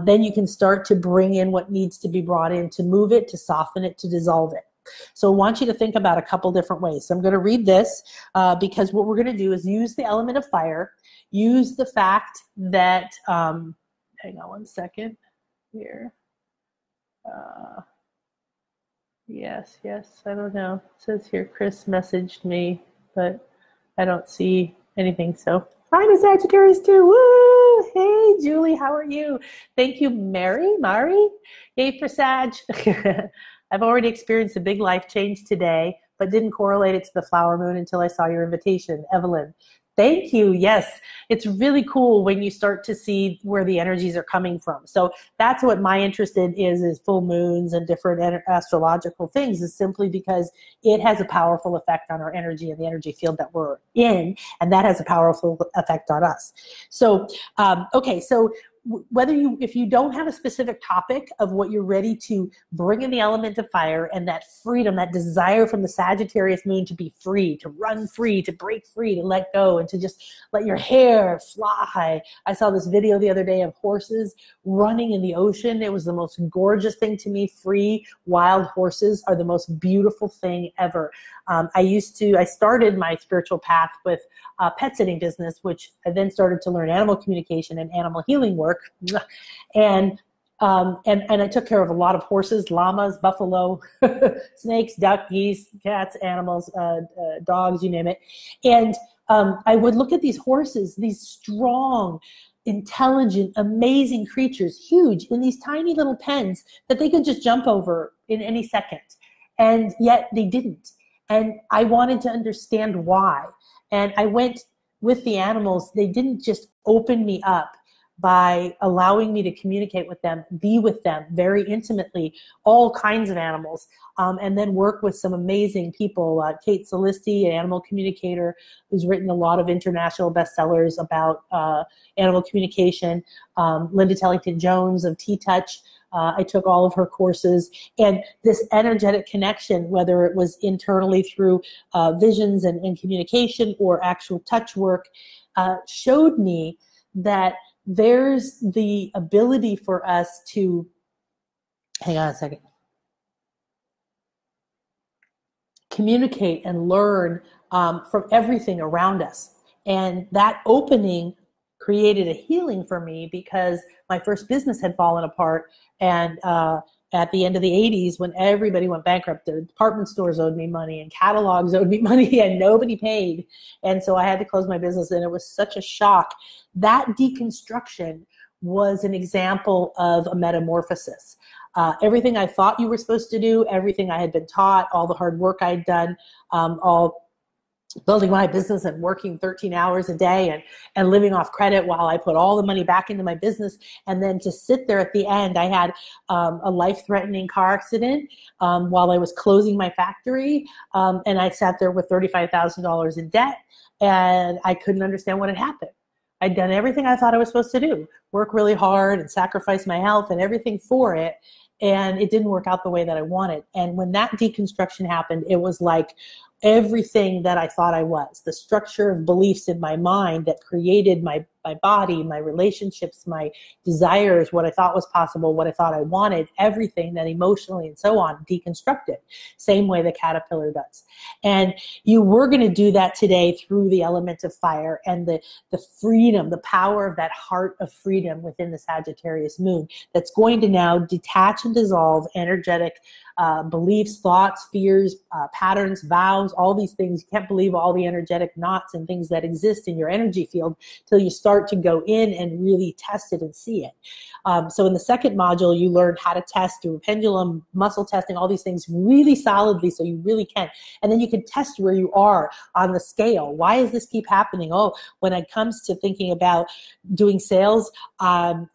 Then you can start to bring in what needs to be brought in to move it, to soften it, to dissolve it. So I want you to think about a couple different ways. So I'm going to read this because what we're going to do is use the element of fire, use the fact that, hang on one second here. Yes, I don't know. It says here, Chris messaged me, but I don't see anything. So I'm a Sagittarius too. Woo! Hey, Julie, how are you? Thank you, Mari. Yay for Sag. I've already experienced a big life change today, but didn't correlate it to the flower moon until I saw your invitation. Evelyn, thank you. Yes, it's really cool when you start to see where the energies are coming from. So that's what my interest in is full moons and different astrological things, is simply because it has a powerful effect on our energy and the energy field that we're in, and that has a powerful effect on us. So, okay, so if you don't have a specific topic of what you're ready to bring in the element of fire and that freedom, that desire from the Sagittarius moon to be free, to run free, to break free, to let go, and to just let your hair fly. I saw this video the other day of horses running in the ocean. It was the most gorgeous thing to me. Free, wild horses are the most beautiful thing ever. I started my spiritual path with a pet sitting business, which I then started to learn animal communication and animal healing work. And And I took care of a lot of horses, llamas, buffalo, snakes, duck, geese, cats, animals, dogs, you name it. And I would look at these horses, these strong, intelligent, amazing creatures, huge, in these tiny little pens that they could just jump over in any second. And yet they didn't. And I wanted to understand why. And I went with the animals. They didn't just open me up by allowing me to communicate with them, be with them very intimately, all kinds of animals, and then work with some amazing people. Kate Solisti, an animal communicator who's written a lot of international bestsellers about animal communication. Linda Tellington-Jones of T-Touch. I took all of her courses, and this energetic connection, whether it was internally through visions and communication or actual touch work, showed me that there's the ability for us to, hang on a second, communicate and learn from everything around us. And that opening created a healing for me because my first business had fallen apart. And at the end of the 80s, when everybody went bankrupt, the department stores owed me money and catalogs owed me money and nobody paid. And so I had to close my business, and it was such a shock. That deconstruction was an example of a metamorphosis. Everything I thought you were supposed to do, everything I had been taught, all the hard work I'd done, all building my business and working 13 hours a day and living off credit while I put all the money back into my business. And then to sit there at the end, I had a life-threatening car accident while I was closing my factory. And I sat there with $35,000 in debt, and I couldn't understand what had happened. I'd done everything I thought I was supposed to do, work really hard and sacrifice my health and everything for it. And it didn't work out the way that I wanted. And when that deconstruction happened, it was like everything that I thought I was, the structure of beliefs in my mind that created my body, my relationships, my desires, what I thought was possible, what I thought I wanted, everything that emotionally and so on deconstructed, same way the caterpillar does. And you were going to do that today through the element of fire and the freedom, the power of that heart of freedom within the Sagittarius moon that's going to now detach and dissolve energetic beliefs, thoughts, fears, patterns, vows, all these things. You can't believe all the energetic knots and things that exist in your energy field till you start to go in and really test it and see it. So in the second module, you learn how to test through pendulum, muscle testing, all these things really solidly so you really can. And then you can test where you are on the scale. Why does this keep happening? Oh, when it comes to thinking about doing sales, I'm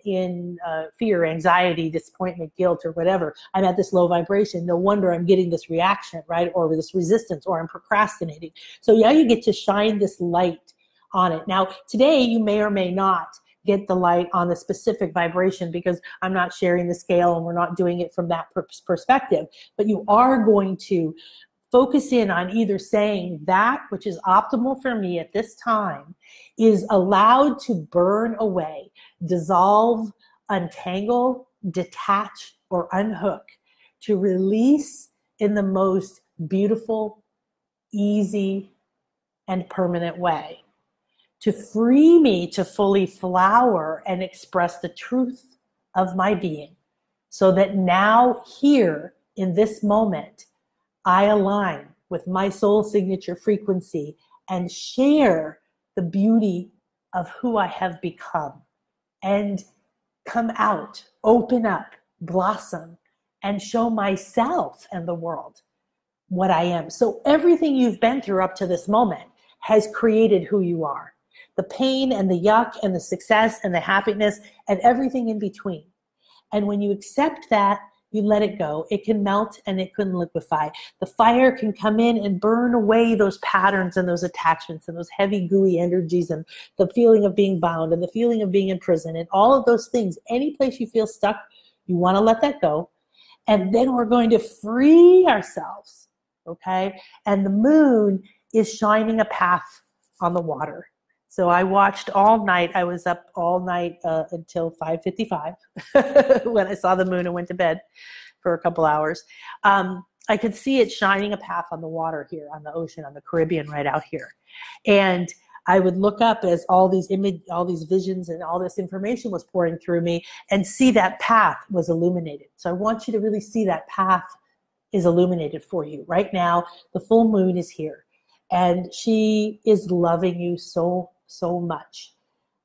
in fear, anxiety, disappointment, guilt, or whatever. I'm at this low vibration. No wonder I'm getting this reaction, right? Or this resistance, or I'm procrastinating. So yeah, you get to shine this light on it. Now, today you may or may not get the light on the specific vibration because I'm not sharing the scale and we're not doing it from that perspective. But you are going to focus in on either saying that which is optimal for me at this time is allowed to burn away, dissolve, untangle, detach, or unhook, to release in the most beautiful, easy, and permanent way, to free me to fully flower and express the truth of my being, so that now here in this moment, I align with my soul signature frequency and share the beauty of who I have become and come out, open up, blossom, and show myself and the world what I am. So everything you've been through up to this moment has created who you are. The pain and the yuck and the success and the happiness and everything in between. And when you accept that, you let it go. It can melt and it can liquefy. The fire can come in and burn away those patterns and those attachments and those heavy, gooey energies and the feeling of being bound and the feeling of being in prison and all of those things. Any place you feel stuck, you want to let that go. And then we're going to free ourselves, okay? And the moon is shining a path on the water. So I watched all night. I was up all night until 5:55 when I saw the moon and went to bed for a couple hours. I could see it shining a path on the water here, on the ocean, on the Caribbean right out here. And I would look up as all these visions and all this information was pouring through me, and see that path was illuminated. So I want you to really see that path is illuminated for you. Right now, the full moon is here, and she is loving you so, so much.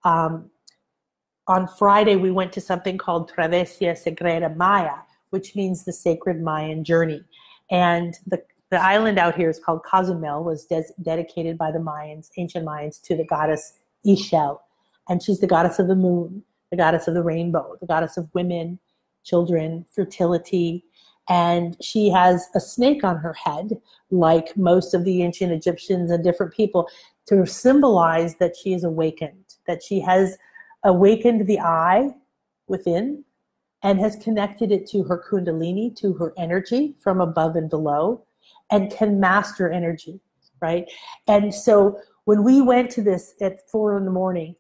On Friday, we went to something called Travessia Sagrada Maya, which means the sacred Mayan journey. And the island out here is called Cozumel, was dedicated by the Mayans, ancient Mayans, to the goddess Ixchel. And she's the goddess of the moon, the goddess of the rainbow, the goddess of women, children, fertility. And she has a snake on her head, like most of the ancient Egyptians and different people, to symbolize that she is awakened, that she has awakened the eye within and has connected it to her kundalini, to her energy from above and below, and can master energy, right? And so when we went to this at 4 a.m.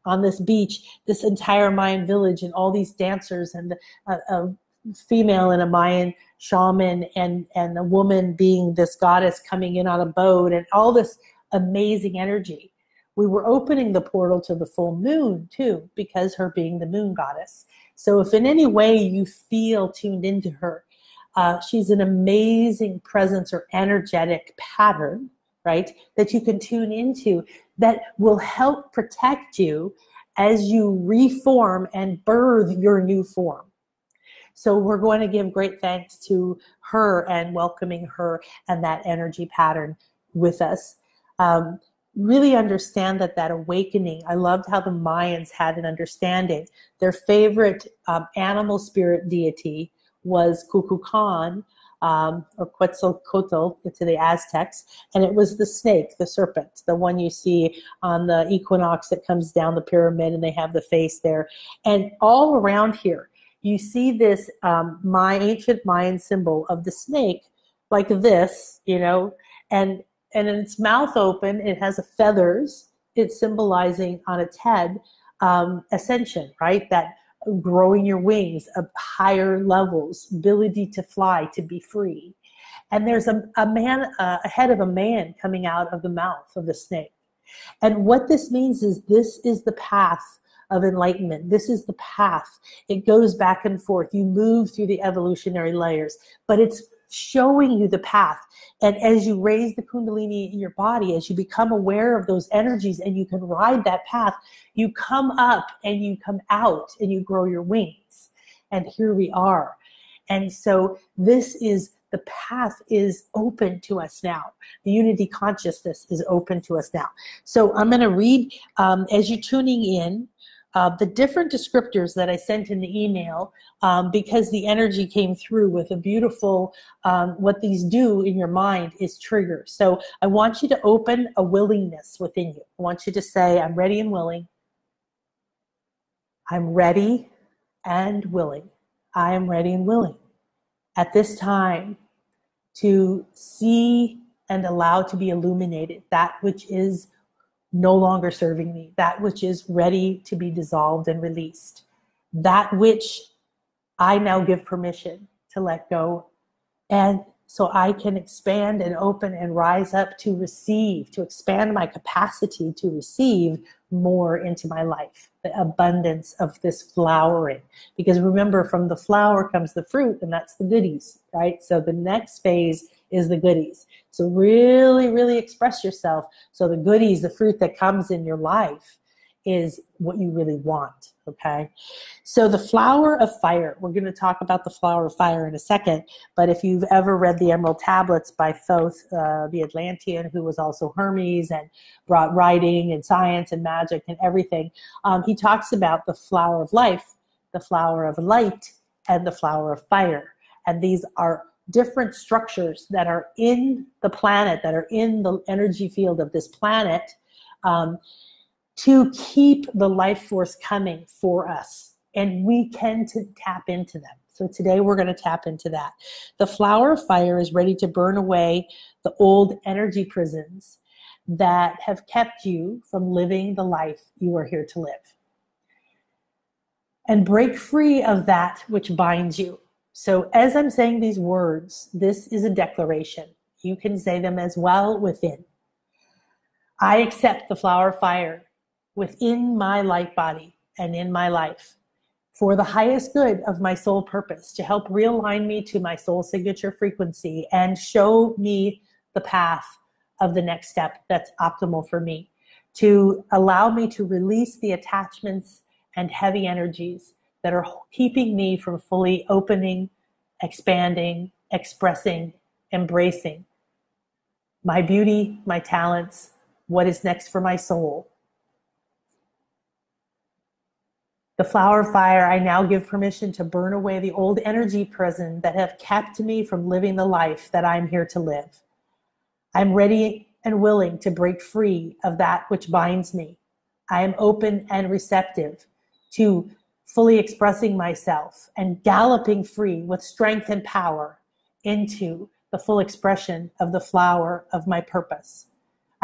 on this beach, this entire Mayan village and all these dancers and a female and a Mayan shaman and a woman being this goddess coming in on a boat and all this amazing energy, we were opening the portal to the full moon too, because her being the moon goddess. So if in any way you feel tuned into her, she's an amazing presence or energetic pattern, right, that you can tune into that will help protect you as you reform and birth your new form. So we're going to give great thanks to her and welcoming her and that energy pattern with us. Really understand that awakening. I loved how the Mayans had an understanding. Their favorite animal spirit deity was Kukulkan, or Quetzalcoatl to the Aztecs, and it was the snake, the serpent, the one you see on the equinox that comes down the pyramid, and they have the face there. And all around here, you see this ancient Mayan symbol of the snake, like this, and its mouth open, it has feathers. It's symbolizing on its head ascension, right? That growing your wings up higher levels, ability to fly, to be free. And there's a head of a man coming out of the mouth of the snake. And what this means is this is the path of enlightenment. This is the path. It goes back and forth. You move through the evolutionary layers, but it's showing you the path. And as you raise the kundalini in your body, as you become aware of those energies and you can ride that path, you come up and you come out and you grow your wings. And here we are. And so the path is open to us now. The unity consciousness is open to us now. So I'm going to read, as you're tuning in, the different descriptors that I sent in the email, because the energy came through with a beautiful, what these do in your mind is trigger. So I want you to open a willingness within you. I want you to say, I'm ready and willing. I'm ready and willing. I am ready and willing at this time to see and allow to be illuminated that which is no longer serving me, that which is ready to be dissolved and released, that which I now give permission to let go. And so I can expand and open and rise up to receive, to expand my capacity to receive more into my life, the abundance of this flowering. Because remember, from the flower comes the fruit, and that's the goodies, right? So the next phase is the goodies. So really, really express yourself. So the goodies, the fruit that comes in your life is what you really want, okay? So the flower of fire, we're going to talk about the flower of fire in a second, but if you've ever read the Emerald Tablets by Thoth, the Atlantean, who was also Hermes and brought writing and science and magic and everything, he talks about the flower of life, the flower of light, and the flower of fire. And these are different structures that are in the planet, that are in the energy field of this planet, to keep the life force coming for us. And we can tap into them. So today we're going to tap into that. The flower of fire is ready to burn away the old energy prisons that have kept you from living the life you are here to live. And break free of that which binds you. So as I'm saying these words, this is a declaration. You can say them as well within. I accept the flower fire within my light body and in my life for the highest good of my soul purpose, to help realign me to my soul signature frequency and show me the path of the next step that's optimal for me, to allow me to release the attachments and heavy energies that are keeping me from fully opening, expanding, expressing, embracing my beauty, my talents, what is next for my soul. The flower fire, I now give permission to burn away the old energy prison that have kept me from living the life that I'm here to live. I'm ready and willing to break free of that which binds me. I am open and receptive to fully expressing myself and galloping free with strength and power into the full expression of the flower of my purpose.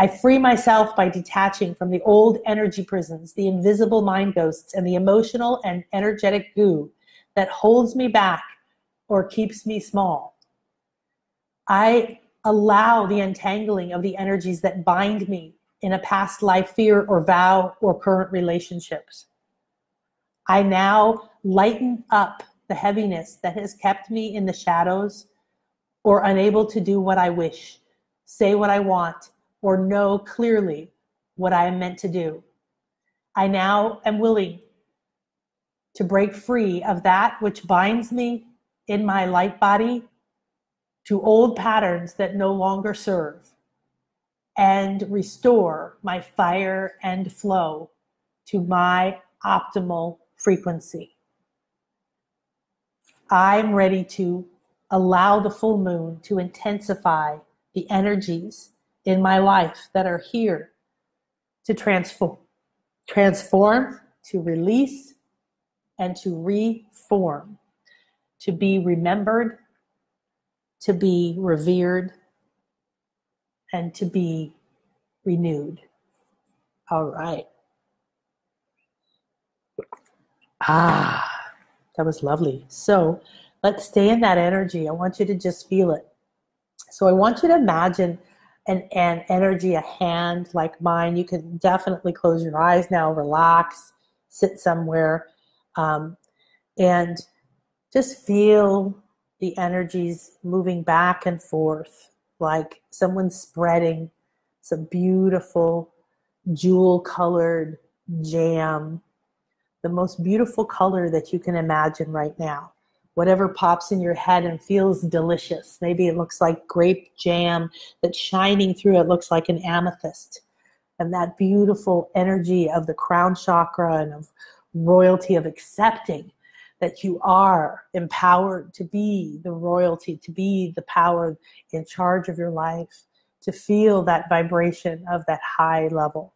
I free myself by detaching from the old energy prisons, the invisible mind ghosts, and the emotional and energetic goo that holds me back or keeps me small. I allow the untangling of the energies that bind me in a past life fear or vow or current relationships. I now lighten up the heaviness that has kept me in the shadows or unable to do what I wish, say what I want, or know clearly what I am meant to do. I now am willing to break free of that which binds me in my light body to old patterns that no longer serve, and restore my fire and flow to my optimal frequency. I'm ready to allow the full moon to intensify the energies in my life that are here to transform, to release, and to reform, to be remembered, to be revered, and to be renewed. All right. That was lovely. So let's stay in that energy. I want you to just feel it. So I want you to imagine an energy, a hand like mine. You can definitely close your eyes now, relax, sit somewhere, and just feel the energies moving back and forth, like someone's spreading some beautiful jewel-colored jam, the most beautiful color that you can imagine right now. Whatever pops in your head and feels delicious. Maybe it looks like grape jam that's shining through. It looks like an amethyst. And that beautiful energy of the crown chakra and of royalty, of accepting that you are empowered to be the royalty, to be the power in charge of your life, to feel that vibration of that high level.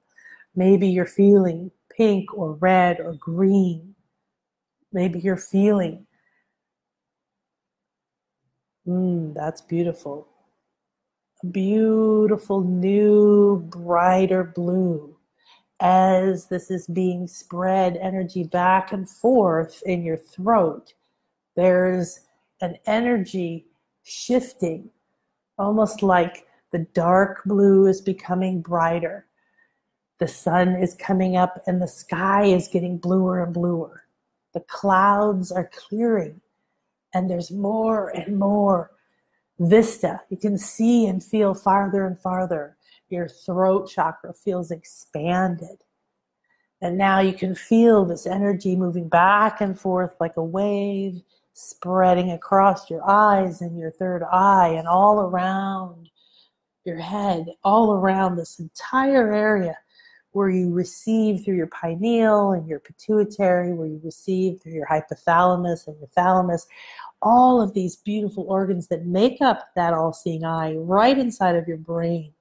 Maybe you're feeling pink or red or green. Maybe you're feeling, that's beautiful. A beautiful new, brighter blue. As this is being spread energy back and forth in your throat, there's an energy shifting, almost like the dark blue is becoming brighter. The sun is coming up and the sky is getting bluer and bluer. The clouds are clearing and there's more and more vista. You can see and feel farther and farther. Your throat chakra feels expanded. And now you can feel this energy moving back and forth like a wave, spreading across your eyes and your third eye and all around your head, all around this entire area where you receive through your pineal and your pituitary, where you receive through your hypothalamus and your thalamus, all of these beautiful organs that make up that all-seeing eye right inside of your brain.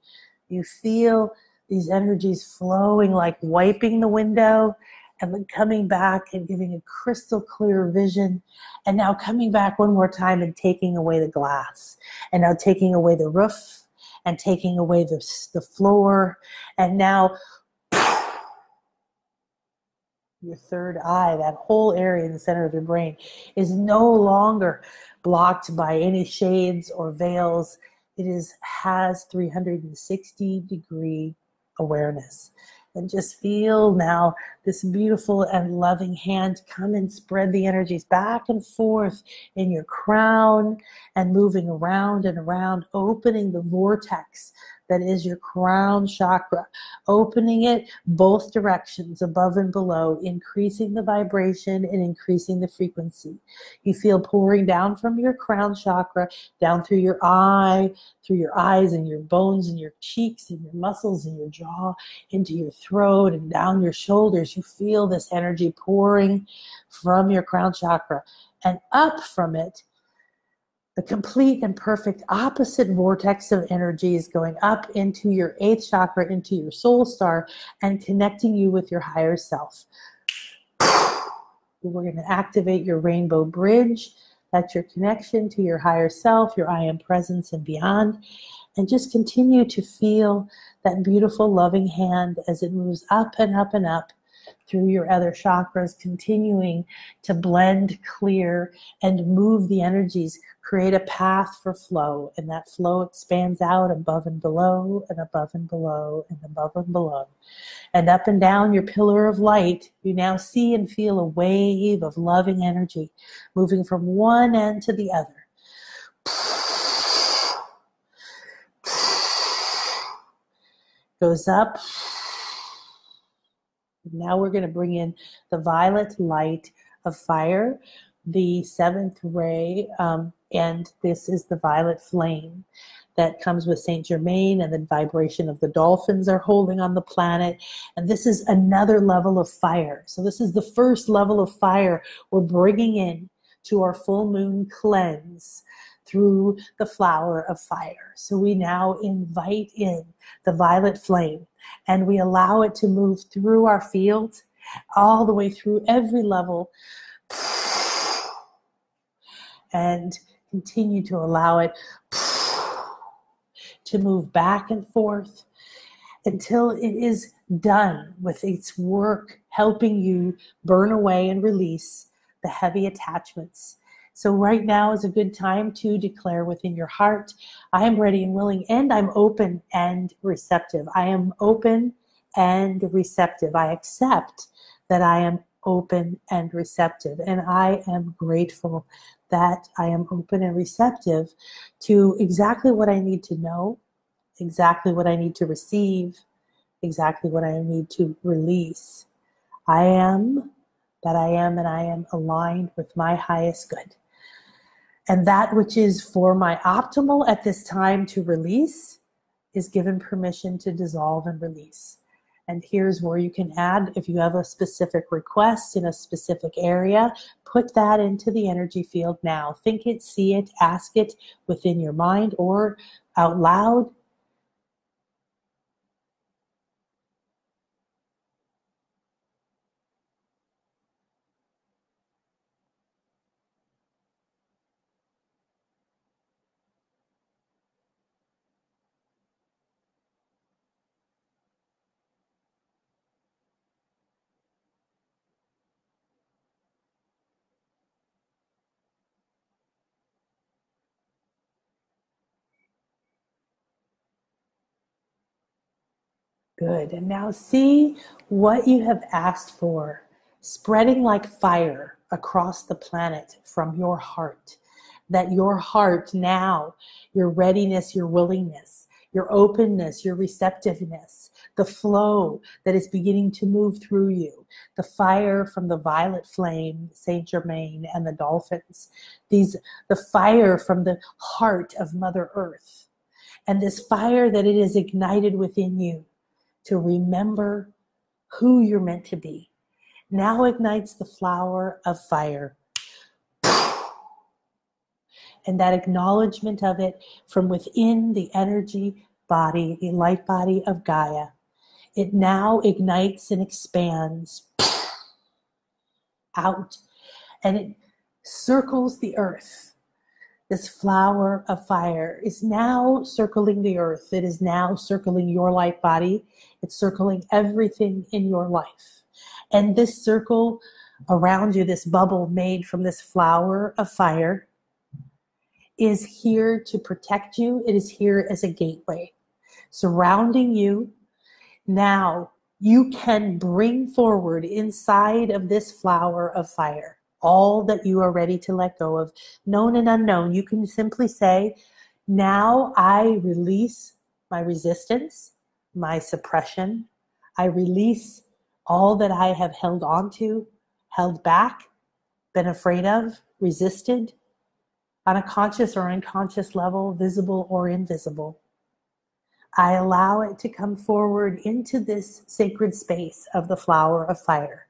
You feel these energies flowing, like wiping the window and then coming back and giving a crystal clear vision, and now coming back one more time and taking away the glass, and now taking away the roof and taking away the floor, and now your third eye, that whole area in the center of your brain, is no longer blocked by any shades or veils. It has 360-degree awareness. And just feel now this beautiful and loving hand come and spread the energies back and forth in your crown and moving around and around, opening the vortex that is your crown chakra, opening it both directions, above and below, increasing the vibration and increasing the frequency. You feel pouring down from your crown chakra, down through your eye, through your eyes and your bones and your cheeks and your muscles and your jaw, into your throat and down your shoulders. You feel this energy pouring from your crown chakra, and up from it, the complete and perfect opposite vortex of energy is going up into your 8th chakra, into your soul star, and connecting you with your higher self. We're going to activate your rainbow bridge. That's your connection to your higher self, your I am presence and beyond. And just continue to feel that beautiful loving hand as it moves up and up and up through your other chakras, continuing to blend, clear, and move the energies, create a path for flow. And that flow expands out above and below and above and below and above and below. And up and down your pillar of light, you now see and feel a wave of loving energy moving from one end to the other. Goes up. Now we're going to bring in the violet light of fire, the 7th ray, and this is the violet flame that comes with Saint Germain, and the vibration of the dolphins are holding on the planet. And this is another level of fire. So this is the first level of fire we're bringing in to our full moon cleanse through the flower of fire. So we now invite in the violet flame, and we allow it to move through our field, all the way through every level, and continue to allow it to move back and forth until it is done with its work, helping you burn away and release the heavy attachments. So right now is a good time to declare within your heart, I am ready and willing, and I'm open and receptive. I am open and receptive. I accept that I am open and receptive, and I am grateful that I am open and receptive to exactly what I need to know, exactly what I need to receive, exactly what I need to release. I am that I am, and I am aligned with my highest good. And that which is for my optimal at this time to release is given permission to dissolve and release. And here's where you can add, if you have a specific request in a specific area, put that into the energy field now. Think it, see it, ask it within your mind or out loud. Good. And now see what you have asked for spreading like fire across the planet from your heart. That your heart now, your readiness, your willingness, your openness, your receptiveness, the flow that is beginning to move through you, the fire from the violet flame, Saint Germain, and the dolphins, the fire from the heart of Mother Earth, and this fire that it is ignited within you to remember who you're meant to be, now ignites the flower of fire. And that acknowledgement of it from within the energy body, the light body of Gaia, it now ignites and expands out, and it circles the earth. This flower of fire is now circling the earth. It is now circling your light body. It's circling everything in your life. And this circle around you, this bubble made from this flower of fire, is here to protect you. It is here as a gateway, surrounding you Now you can bring forward inside of this flower of fire all that you are ready to let go of, known and unknown. You can simply say, now I release my resistance, my suppression. I release all that I have held on to, held back, been afraid of, resisted, on a conscious or unconscious level, visible or invisible. I allow it to come forward into this sacred space of the flower of fire.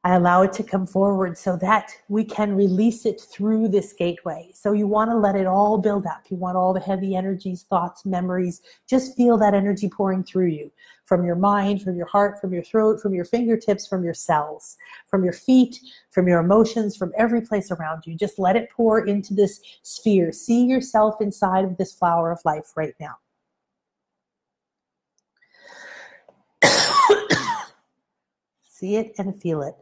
I allow it to come forward so that we can release it through this gateway. So you want to let it all build up. You want all the heavy energies, thoughts, memories. Just feel that energy pouring through you, from your mind, from your heart, from your throat, from your fingertips, from your cells, from your feet, from your emotions, from every place around you. Just let it pour into this sphere. See yourself inside of this flower of life right now. See it and feel it.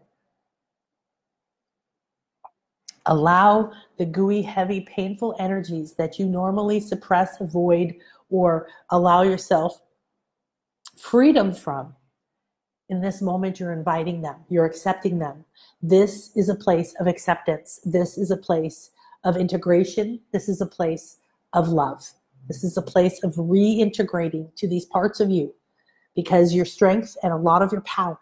Allow the gooey, heavy, painful energies that you normally suppress, avoid, or allow yourself freedom from. In this moment, you're inviting them. You're accepting them. This is a place of acceptance. This is a place of integration. This is a place of love. This is a place of reintegrating to these parts of you, because your strength and a lot of your power,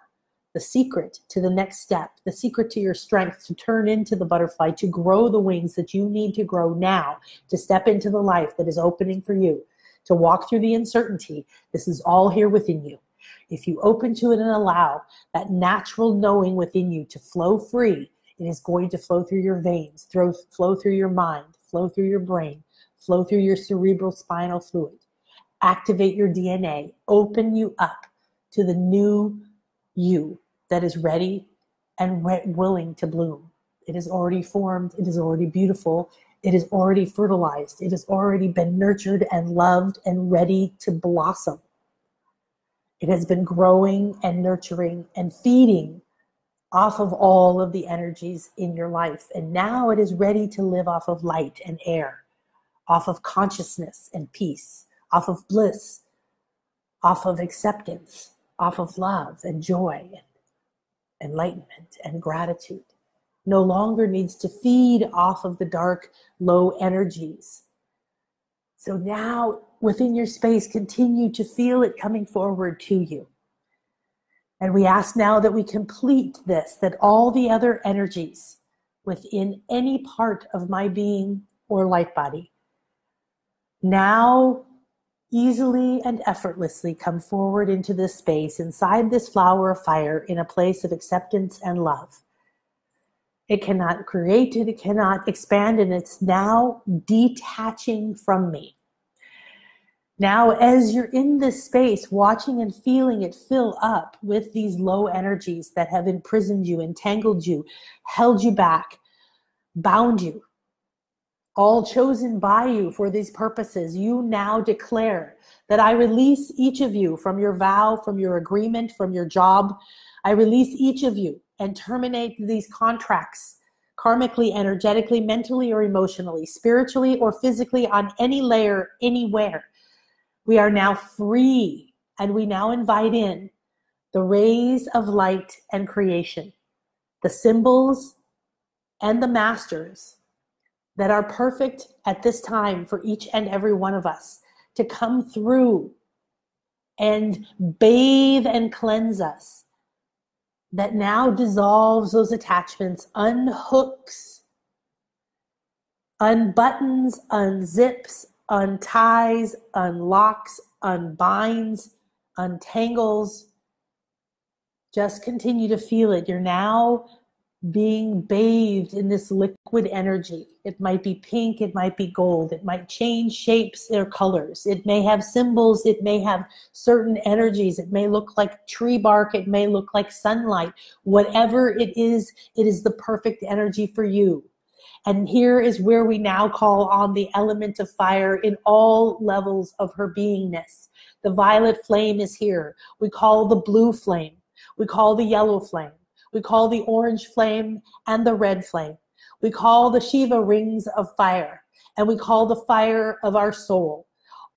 the secret to the next step, the secret to your strength to turn into the butterfly, to grow the wings that you need to grow now, to step into the life that is opening for you, to walk through the uncertainty. This is all here within you. If you open to it and allow that natural knowing within you to flow free, it is going to flow through your veins, flow through your mind, flow through your brain, flow through your cerebral spinal fluid. Activate your DNA, open you up to the new you that is ready and willing to bloom. It is already formed. It is already beautiful. It is already fertilized. It has already been nurtured and loved and ready to blossom. It has been growing and nurturing and feeding off of all of the energies in your life. And now it is ready to live off of light and air, off of consciousness and peace, off of bliss, off of acceptance, off of love and joy and enlightenment and gratitude. No longer needs to feed off of the dark, low energies. So now within your space, continue to feel it coming forward to you. And we ask now that we complete this, that all the other energies within any part of my being or light body now easily and effortlessly come forward into this space, inside this flower of fire, in a place of acceptance and love. It cannot create it, it cannot expand, and it's now detaching from me. Now, as you're in this space, watching and feeling it fill up with these low energies that have imprisoned you, entangled you, held you back, bound you, all chosen by you for these purposes, you now declare that I release each of you from your vow, from your agreement, from your job. I release each of you and terminate these contracts karmically, energetically, mentally, or emotionally, spiritually, or physically, on any layer, anywhere. We are now free, and we now invite in the rays of light and creation, the symbols and the masters that are perfect at this time for each and every one of us to come through and bathe and cleanse us, that now dissolves those attachments, unhooks, unbuttons, unzips, unties, unlocks, unbinds, untangles. Just continue to feel it. You're now being bathed in this liquid energy. It might be pink, it might be gold, it might change shapes or colors. It may have symbols, it may have certain energies, it may look like tree bark, it may look like sunlight. Whatever it is the perfect energy for you. And here is where we now call on the element of fire in all levels of her beingness. The violet flame is here. We call the blue flame. We call the yellow flame. We call the orange flame and the red flame. We call the Shiva rings of fire, and we call the fire of our soul.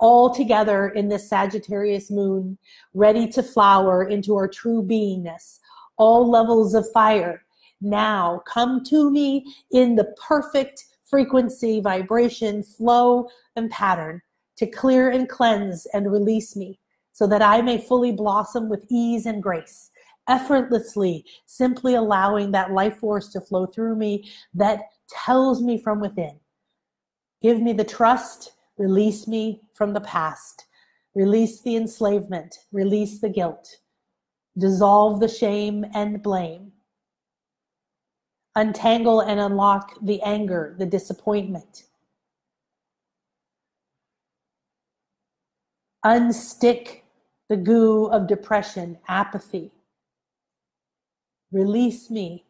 all together in this Sagittarius moon, ready to flower into our true beingness. All levels of fire now come to me in the perfect frequency, vibration, flow, and pattern to clear and cleanse and release me so that I may fully blossom with ease and grace, effortlessly, simply allowing that life force to flow through me that tells me from within. Give me the trust, release me from the past, release the enslavement, release the guilt, dissolve the shame and blame, untangle and unlock the anger, the disappointment, unstick the goo of depression, apathy. Release me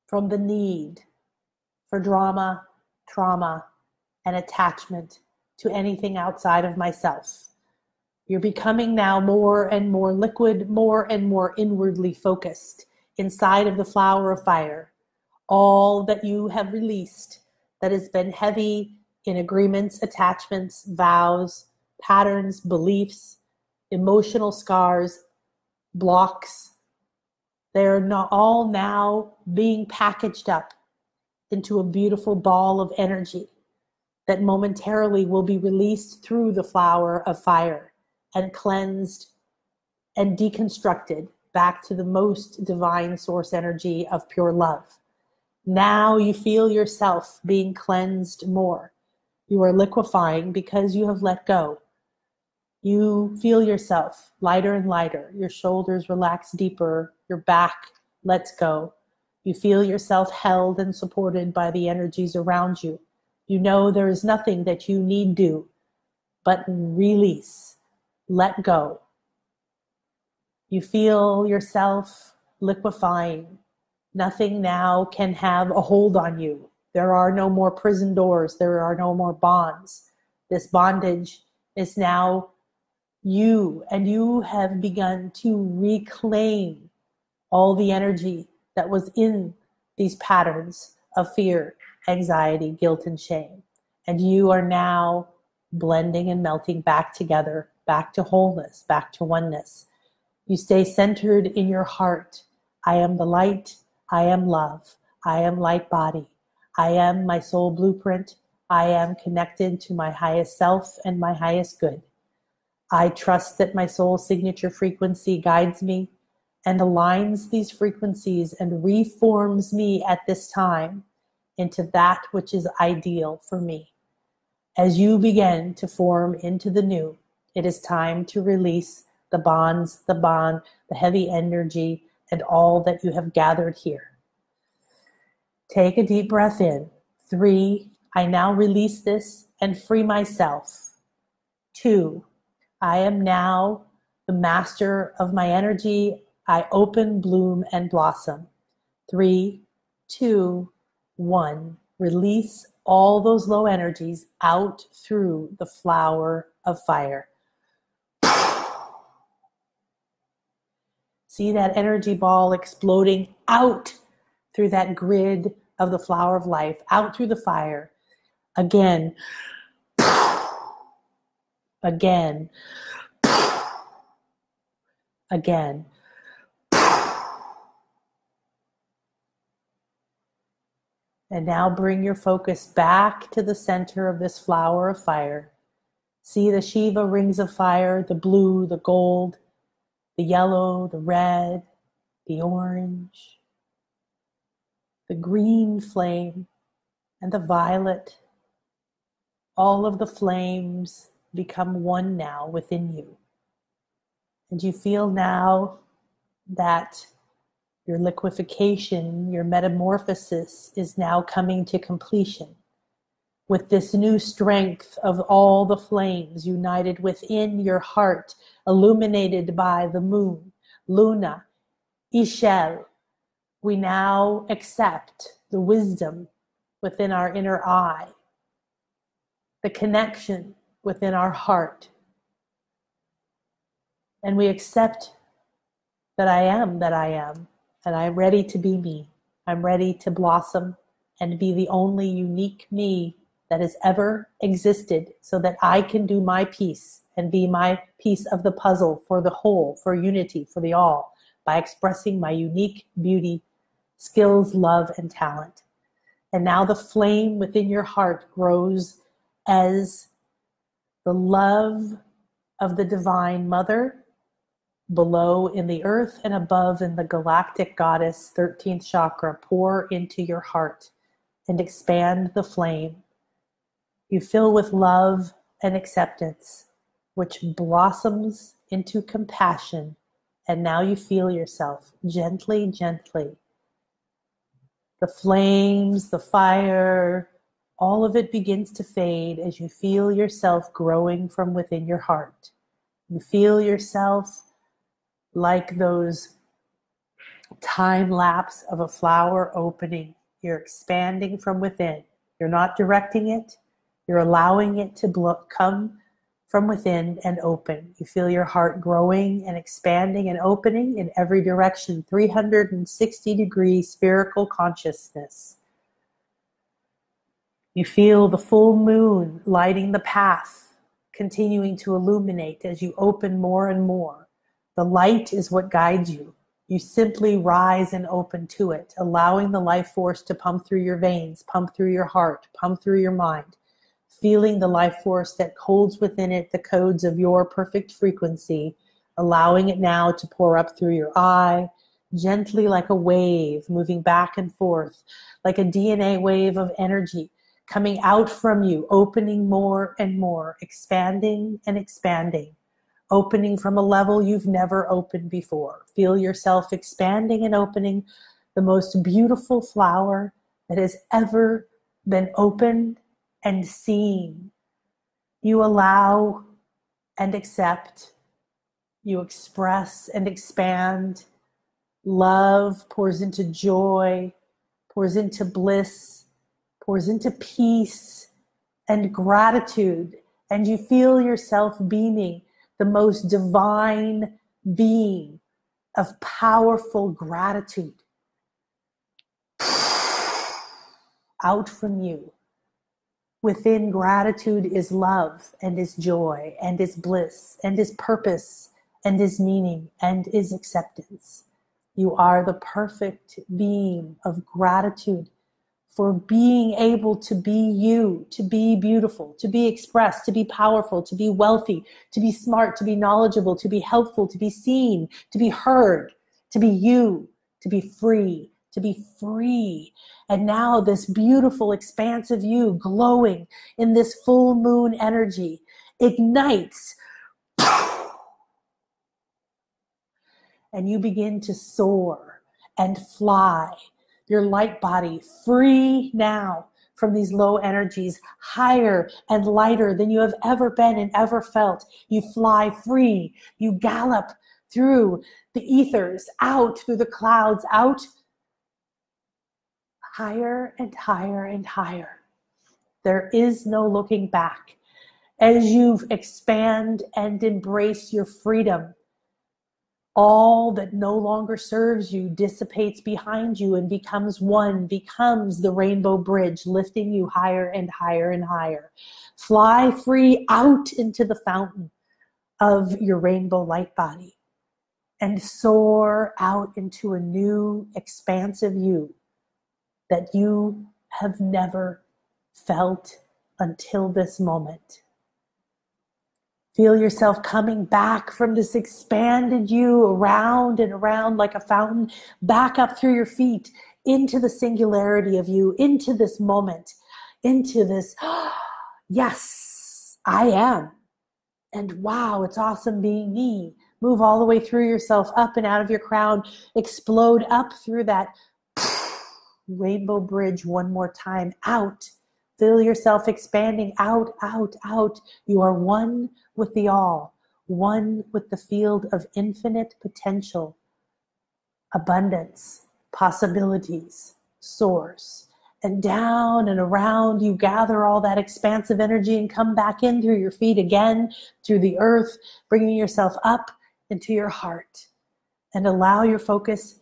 from the need for drama, trauma, and attachment to anything outside of myself. You're becoming now more and more liquid, more and more inwardly focused inside of the flower of fire. All that you have released that has been heavy in agreements, attachments, vows, patterns, beliefs, emotional scars, blocks, they're not all now being packaged up into a beautiful ball of energy that momentarily will be released through the flower of fire and cleansed and deconstructed back to the most divine source energy of pure love. Now you feel yourself being cleansed more. You are liquefying because you have let go. You feel yourself lighter and lighter. Your shoulders relax deeper. Your back lets go. You feel yourself held and supported by the energies around you. You know there is nothing that you need do but release, let go. You feel yourself liquefying. Nothing now can have a hold on you. There are no more prison doors. There are no more bonds. This bondage is now you, and you have begun to reclaim all the energy that was in these patterns of fear, anxiety, guilt, and shame. And you are now blending and melting back together, back to wholeness, back to oneness. You stay centered in your heart. I am the light. I am love. I am light body. I am my soul blueprint. I am connected to my highest self and my highest good. I trust that my soul signature frequency guides me and aligns these frequencies and reforms me at this time into that which is ideal for me. As you begin to form into the new, it is time to release the bonds, the bond, the heavy energy, and all that you have gathered here. Take a deep breath in. 3, I now release this and free myself. 2, I am now the master of my energy. I open, bloom, and blossom. 3, 2, 1. Release all those low energies out through the flower of fire. See that energy ball exploding out through that grid of the flower of life, out through the fire. Again. Again. Again. And now bring your focus back to the center of this flower of fire. See the Shiva rings of fire, the blue, the gold, the yellow, the red, the orange, the green flame, and the violet. All of the flames become one now within you. And you feel now that your liquefaction, your metamorphosis is now coming to completion with this new strength of all the flames united within your heart, illuminated by the moon, Luna, Ishel. We now accept the wisdom within our inner eye, the connection within our heart. And we accept that I am, and I'm ready to be me. I'm ready to blossom and be the only unique me that has ever existed so that I can do my piece and be my piece of the puzzle for the whole, for unity, for the all, by expressing my unique beauty, skills, love, and talent. And now the flame within your heart grows as the love of the Divine Mother below in the earth and above in the galactic goddess 13th chakra pour into your heart and expand the flame. You fill with love and acceptance, which blossoms into compassion. And now you feel yourself gently, gently. The flames, the fire, all of it begins to fade as you feel yourself growing from within your heart. You feel yourself like those time lapse of a flower opening. You're expanding from within. You're not directing it. You're allowing it to come from within and open. You feel your heart growing and expanding and opening in every direction, 360-degree spherical consciousness. You feel the full moon lighting the path, continuing to illuminate as you open more and more. The light is what guides you. You simply rise and open to it, allowing the life force to pump through your veins, pump through your heart, pump through your mind. Feeling the life force that holds within it the codes of your perfect frequency, allowing it now to pour up through your eye, gently like a wave, moving back and forth, like a DNA wave of energy, coming out from you, opening more and more, expanding and expanding, opening from a level you've never opened before. Feel yourself expanding and opening, the most beautiful flower that has ever been opened and seen. You allow and accept. You express and expand. Love pours into joy, pours into bliss, pours into peace and gratitude. And you feel yourself beaming, the most divine being of powerful gratitude out from you. Within gratitude is love and is joy and is bliss and is purpose and is meaning and is acceptance. You are the perfect being of gratitude for being able to be you, to be beautiful, to be expressed, to be powerful, to be wealthy, to be smart, to be knowledgeable, to be helpful, to be seen, to be heard, to be you, to be free, to be free. And now this beautiful, expansive you glowing in this full moon energy ignites. And you begin to soar and fly. Your light body free now from these low energies, higher and lighter than you have ever been and ever felt. You fly free. You gallop through the ethers, out through the clouds, out higher and higher and higher. There is no looking back. As you expand and embrace your freedom, all that no longer serves you dissipates behind you and becomes one, becomes the rainbow bridge, lifting you higher and higher and higher. Fly free out into the fountain of your rainbow light body and soar out into a new, expansive you that you have never felt until this moment. Feel yourself coming back from this expanded you, around and around like a fountain, back up through your feet, into the singularity of you, into this moment, into this, yes, I am. And wow, it's awesome being me. Move all the way through yourself, up and out of your crown, explode up through that rainbow bridge one more time, out. Feel yourself expanding out, out, out. You are one with the all, one with the field of infinite potential, abundance, possibilities, source. And down and around, you gather all that expansive energy and come back in through your feet again, through the earth, bringing yourself up into your heart. And allow your focus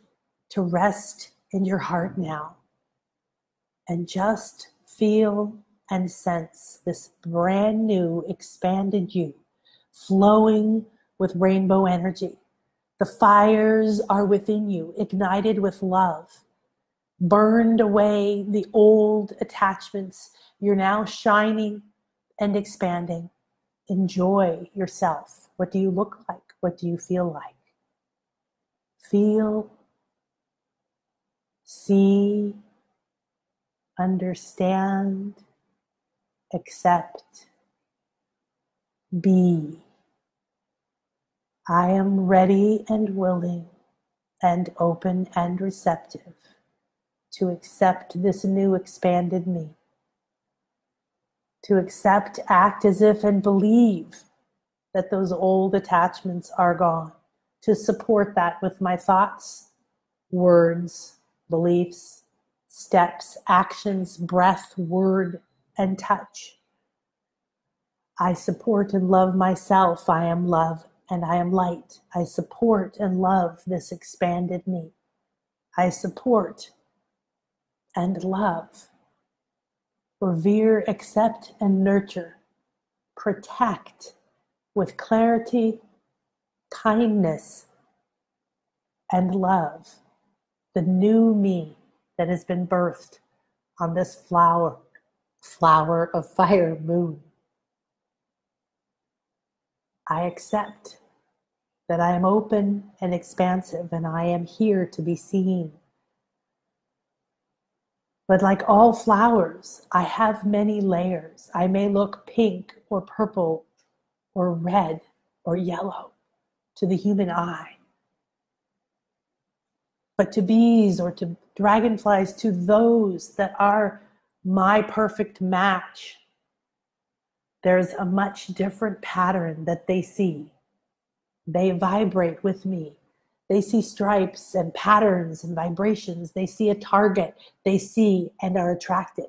to rest in your heart now. And just feel and sense this brand new expanded you flowing with rainbow energy. The fires are within you, ignited with love. Burned away the old attachments. You're now shining and expanding. Enjoy yourself. What do you look like? What do you feel like? Feel, see, understand, accept, be. I am ready and willing and open and receptive to accept this new expanded me. To accept, act as if, and believe that those old attachments are gone. To support that with my thoughts, words, beliefs, steps, actions, breath, word, and touch. I support and love myself. I am love and I am light. I support and love this expanded me. I support and love, revere, accept, and nurture, protect with clarity, kindness, and love the new me that has been birthed on this flower of fire moon. I accept that I am open and expansive and I am here to be seen. But like all flowers, I have many layers. I may look pink or purple or red or yellow to the human eye. But to bees or to dragonflies, to those that are my perfect match, there's a much different pattern that they see. They vibrate with me. They see stripes and patterns and vibrations. They see a target. They see and are attracted.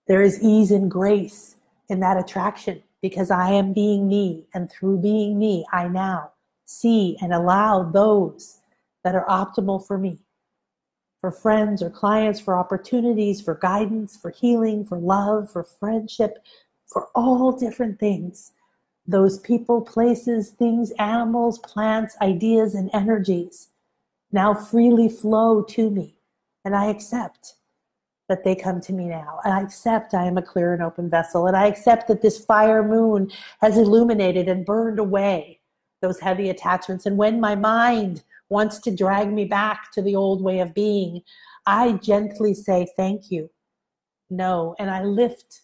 There is ease and grace in that attraction because I am being me. And through being me, I now see and allow those that are optimal for me, for friends or clients, for opportunities, for guidance, for healing, for love, for friendship, for all different things. Those people, places, things, animals, plants, ideas, and energies now freely flow to me. And I accept that they come to me now. And I accept I am a clear and open vessel. And I accept that this fire moon has illuminated and burned away those heavy attachments. And when my mind wants to drag me back to the old way of being, I gently say, thank you, no. And I lift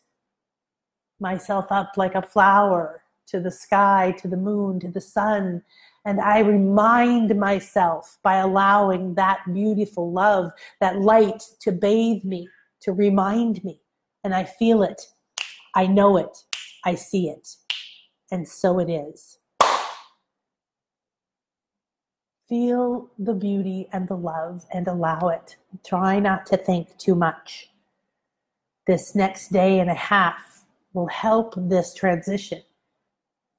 myself up like a flower to the sky, to the moon, to the sun. And I remind myself by allowing that beautiful love, that light to bathe me, to remind me. And I feel it. I know it. I see it. And so it is. Feel the beauty and the love and allow it. Try not to think too much. This next day and a half will help this transition.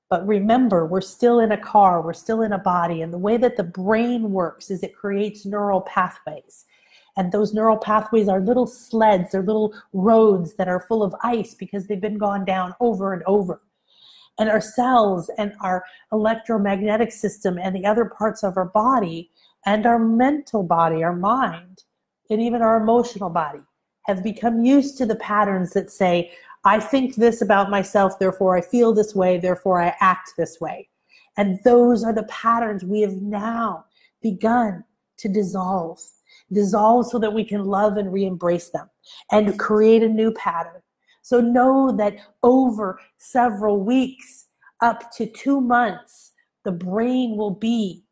But remember, we're still in a car, we're still in a body, and the way that the brain works is it creates neural pathways. And those neural pathways are little sleds, they're little roads that are full of ice because they've been gone down over and over. And our cells and our electromagnetic system and the other parts of our body and our mental body, our mind, and even our emotional body have become used to the patterns that say, I think this about myself, therefore I feel this way, therefore I act this way. And those are the patterns we have now begun to dissolve so that we can love and re-embrace them and create a new pattern. So know that over several weeks, up to 2 months, the brain will be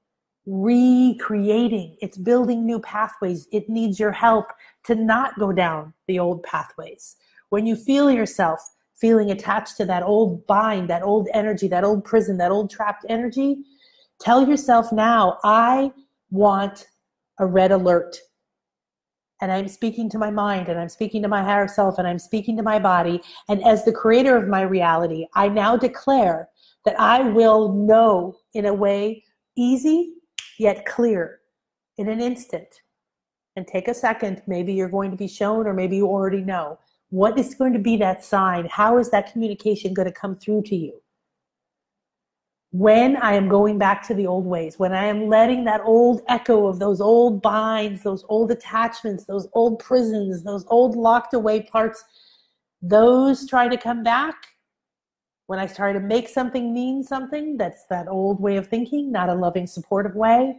recreating. It's building new pathways. It needs your help to not go down the old pathways. When you feel yourself feeling attached to that old bind, that old energy, that old prison, that old trapped energy, tell yourself now, I want a red alert. And I'm speaking to my mind, and I'm speaking to my higher self, and I'm speaking to my body. And as the creator of my reality, I now declare that I will know in a way easy yet clear in an instant. And take a second, maybe you're going to be shown, or maybe you already know What is going to be that sign? How is that communication going to come through to you? When I am going back to the old ways, when I am letting that old echo of those old binds, those old attachments, those old prisons, those old locked away parts, those try to come back, when I try to make something mean something, that's that old way of thinking, not a loving, supportive way,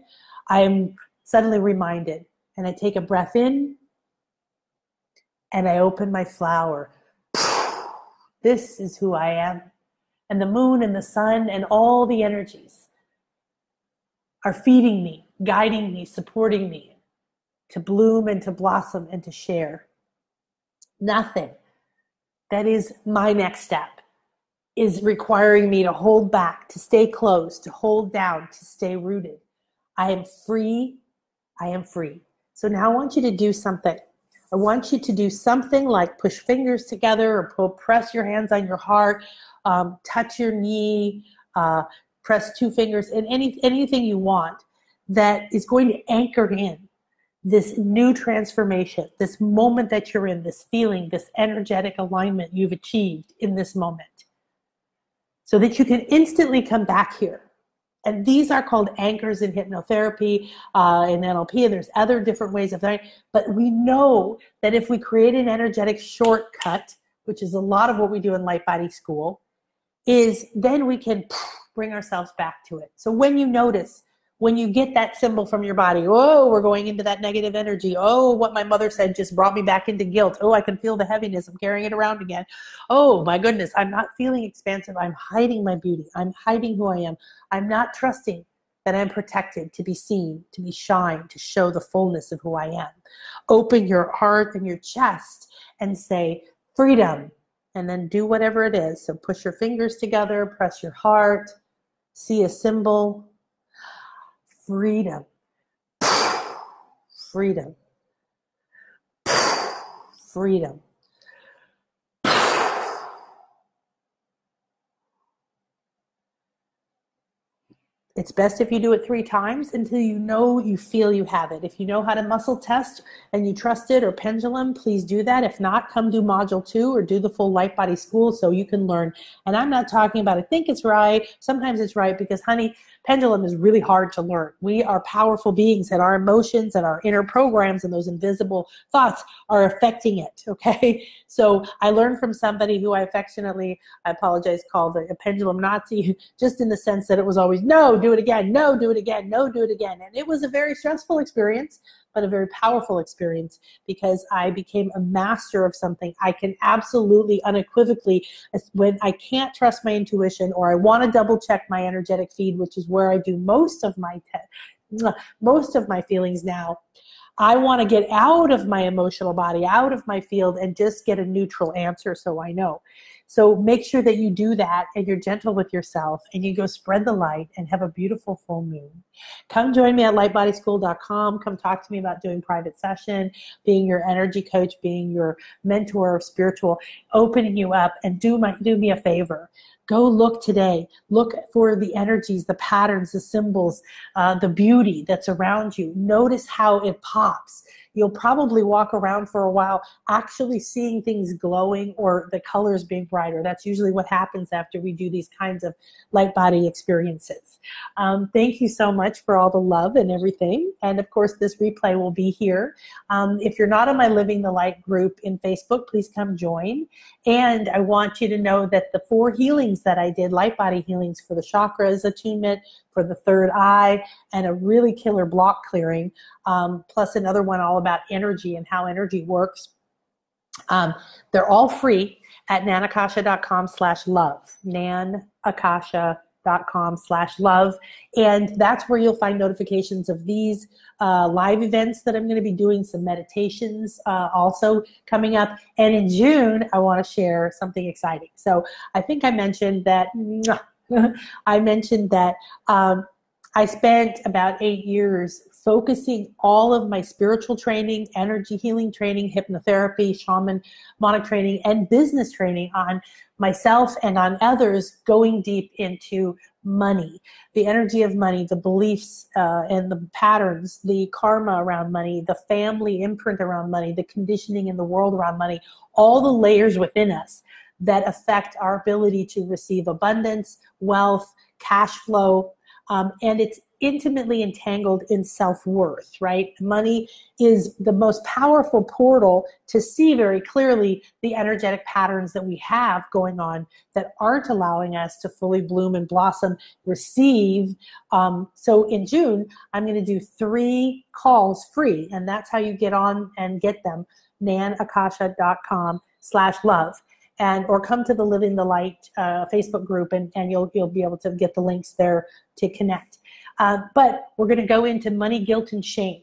I am suddenly reminded, and I take a breath in, and I open my flower. This is who I am. And the moon and the sun and all the energies are feeding me, guiding me, supporting me to bloom and to blossom and to share. Nothing that is my next step is requiring me to hold back, to stay close, to hold down, to stay rooted. I am free. I am free. So now I want you to do something. I want you to do something like push fingers together or press your hands on your heart, touch your knee, press two fingers, and anything you want that is going to anchor in this new transformation, this moment that you're in, this feeling, this energetic alignment you've achieved in this moment, so that you can instantly come back here. And these are called anchors in hypnotherapy, in NLP, and there's other different ways of that. But we know that if we create an energetic shortcut, which is a lot of what we do in Light Body School, is then we can bring ourselves back to it. So when you notice, when you get that symbol from your body, oh, we're going into that negative energy. Oh, what my mother said just brought me back into guilt. Oh, I can feel the heaviness. I'm carrying it around again. Oh, my goodness, I'm not feeling expansive. I'm hiding my beauty. I'm hiding who I am. I'm not trusting that I'm protected, to be seen, to be shined, to show the fullness of who I am. Open your heart and your chest and say, freedom, and then do whatever it is. So push your fingers together, press your heart, see a symbol. Freedom, freedom, freedom. It's best if you do it 3 times until you feel you have it. If you know how to muscle test and you trust it, or pendulum, please do that. If not, come do module 2 or do the full Light Body School so you can learn. And I'm not talking about I think it's right. Sometimes it's right, because honey, pendulum is really hard to learn. We are powerful beings, and our emotions and our inner programs and those invisible thoughts are affecting it, okay? So I learned from somebody who I affectionately, I apologize, called a pendulum Nazi, just in the sense that it was always, no, do it again, no, do it again, no, do it again. And it was a very stressful experience, but a very powerful experience, because I became a master of something. I can absolutely, unequivocally, when I can't trust my intuition, or I want to double check my energetic feed, which is where I do most of my feelings now, I want to get out of my emotional body, out of my field, and just get a neutral answer so I know. So make sure that you do that, and you're gentle with yourself, and you go spread the light and have a beautiful full moon. Come join me at lightbodyschool.com. Come talk to me about doing private session, being your energy coach, being your mentor or spiritual, opening you up. And do me a favor. Go look today. Look for the energies, the patterns, the symbols, the beauty that's around you. Notice how it pops. You'll probably walk around for a while actually seeing things glowing, or the colors being brighter. That's usually what happens after we do these kinds of light body experiences. Thank you so much for all the love and everything. And of course, this replay will be here. If you're not on my Living the Light group in Facebook, please come join. And I want you to know that the 4 healings that I did, light body healings for the chakras attunement, for the third eye, and a really killer block clearing, plus another one all about energy and how energy works. They're all free at nanakasha.com/love, nanakasha.com/love. And that's where you'll find notifications of these live events that I'm going to be doing, some meditations also coming up. And in June, I want to share something exciting. So I think I mentioned that I spent about 8 years focusing all of my spiritual training, energy healing training, hypnotherapy, shamanic training, and business training on myself and on others, going deep into money, the energy of money, the beliefs and the patterns, the karma around money, the family imprint around money, the conditioning in the world around money, all the layers within us that affect our ability to receive abundance, wealth, cash flow, and it's intimately entangled in self-worth, right? Money is the most powerful portal to see very clearly the energetic patterns that we have going on that aren't allowing us to fully bloom and blossom, receive. So in June, I'm going to do 3 calls free, and that's how you get on and get them, nanakasha.com/love. Or come to the Living the Light Facebook group, and you'll be able to get the links there to connect. But we're going to go into money, guilt, and shame.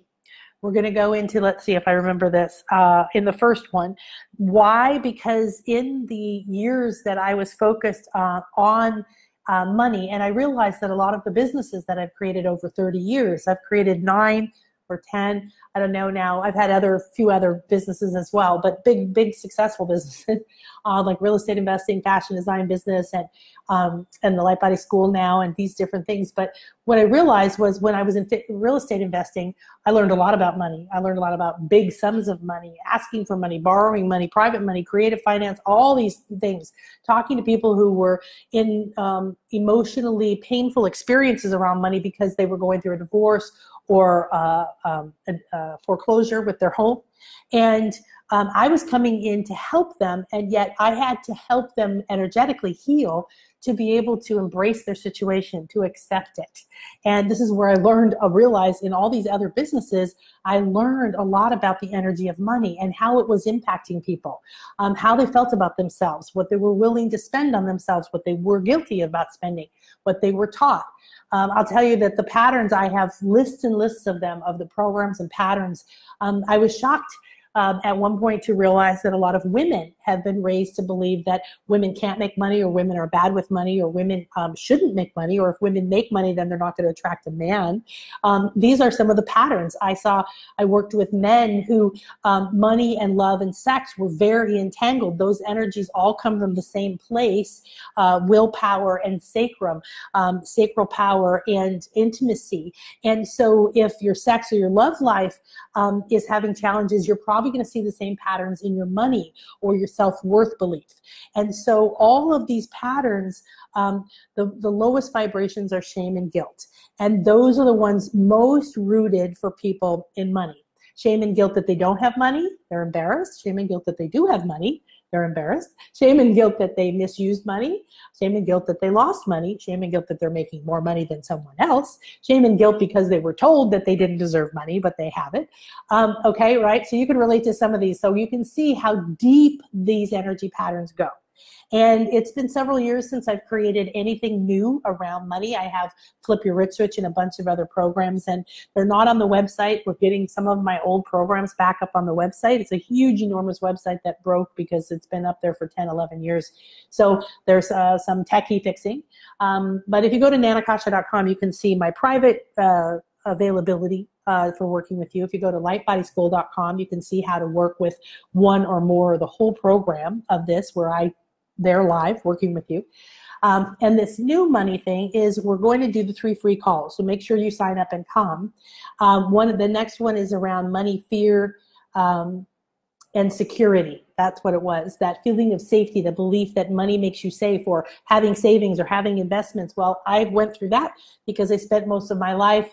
We're going to go into, let's see if I remember this, in the first one. Why? Because in the years that I was focused on money, and I realized that a lot of the businesses that I've created over 30 years, I've created 9 or 10, I don't know now. I've had few other businesses as well, but big successful businesses like real estate investing, fashion design business, and the Light Body School now, and these different things. But what I realized was when I was in real estate investing, I learned a lot about money. I learned a lot about big sums of money, asking for money, borrowing money, private money, creative finance, all these things, talking to people who were in emotionally painful experiences around money because they were going through a divorce or foreclosure with their home. And I was coming in to help them, and yet I had to help them energetically heal to be able to embrace their situation, to accept it. And this is where I realized in all these other businesses, I learned a lot about the energy of money and how it was impacting people, how they felt about themselves, what they were willing to spend on themselves, what they were guilty about spending, what they were taught. I'll tell you that the patterns, I have lists and lists of them, of the programs and patterns. I was shocked at one point to realize that a lot of women have been raised to believe that women can't make money, or women are bad with money, or women shouldn't make money, or if women make money, then they're not going to attract a man. These are some of the patterns I saw. I worked with men who money and love and sex were very entangled. Those energies all come from the same place, willpower and sacrum, sacral power and intimacy. And so if your sex or your love life is having challenges, you're probably going to see the same patterns in your money or your self-worth belief. And so all of these patterns, the lowest vibrations are shame and guilt. And those are the ones most rooted for people in money. Shame and guilt that they don't have money, they're embarrassed. Shame and guilt that they do have money, they're embarrassed. Shame and guilt that they misused money. Shame and guilt that they lost money. Shame and guilt that they're making more money than someone else. Shame and guilt because they were told that they didn't deserve money, but they have it. Okay, right? So you can relate to some of these. So you can see how deep these energy patterns go. And it's been several years since I've created anything new around money. I have Flip Your Rich Switch and a bunch of other programs, and they're not on the website. We're getting some of my old programs back up on the website. It's a huge, enormous website that broke because it's been up there for 10, 11 years. So there's some techie fixing. But if you go to nanakasha.com, you can see my private availability for working with you. If you go to lightbodyschool.com, you can see how to work with one or more, the whole program of this, where they're live working with you. And this new money thing is we're going to do the 3 free calls. So make sure you sign up and come. The next one is around money, fear, and security. That's what it was. That feeling of safety, the belief that money makes you safe, or having savings or having investments. Well, I went through that because I spent most of my life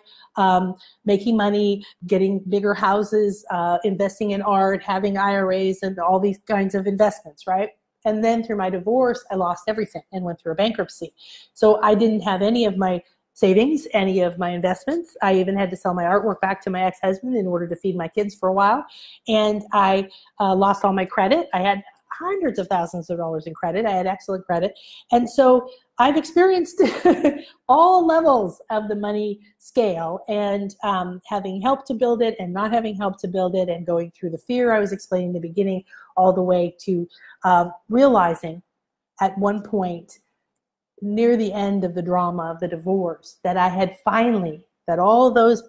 making money, getting bigger houses, investing in art, having IRAs and all these kinds of investments, right? And then through my divorce, I lost everything and went through a bankruptcy. So I didn't have any of my savings, any of my investments. I even had to sell my artwork back to my ex-husband in order to feed my kids for a while. And I lost all my credit. I had hundreds of thousands of dollars in credit. I had excellent credit. And so I've experienced all levels of the money scale, and having help to build it and not having help to build it, and going through the fear I was explaining in the beginning, all the way to realizing at one point near the end of the drama of the divorce that I had finally, that all those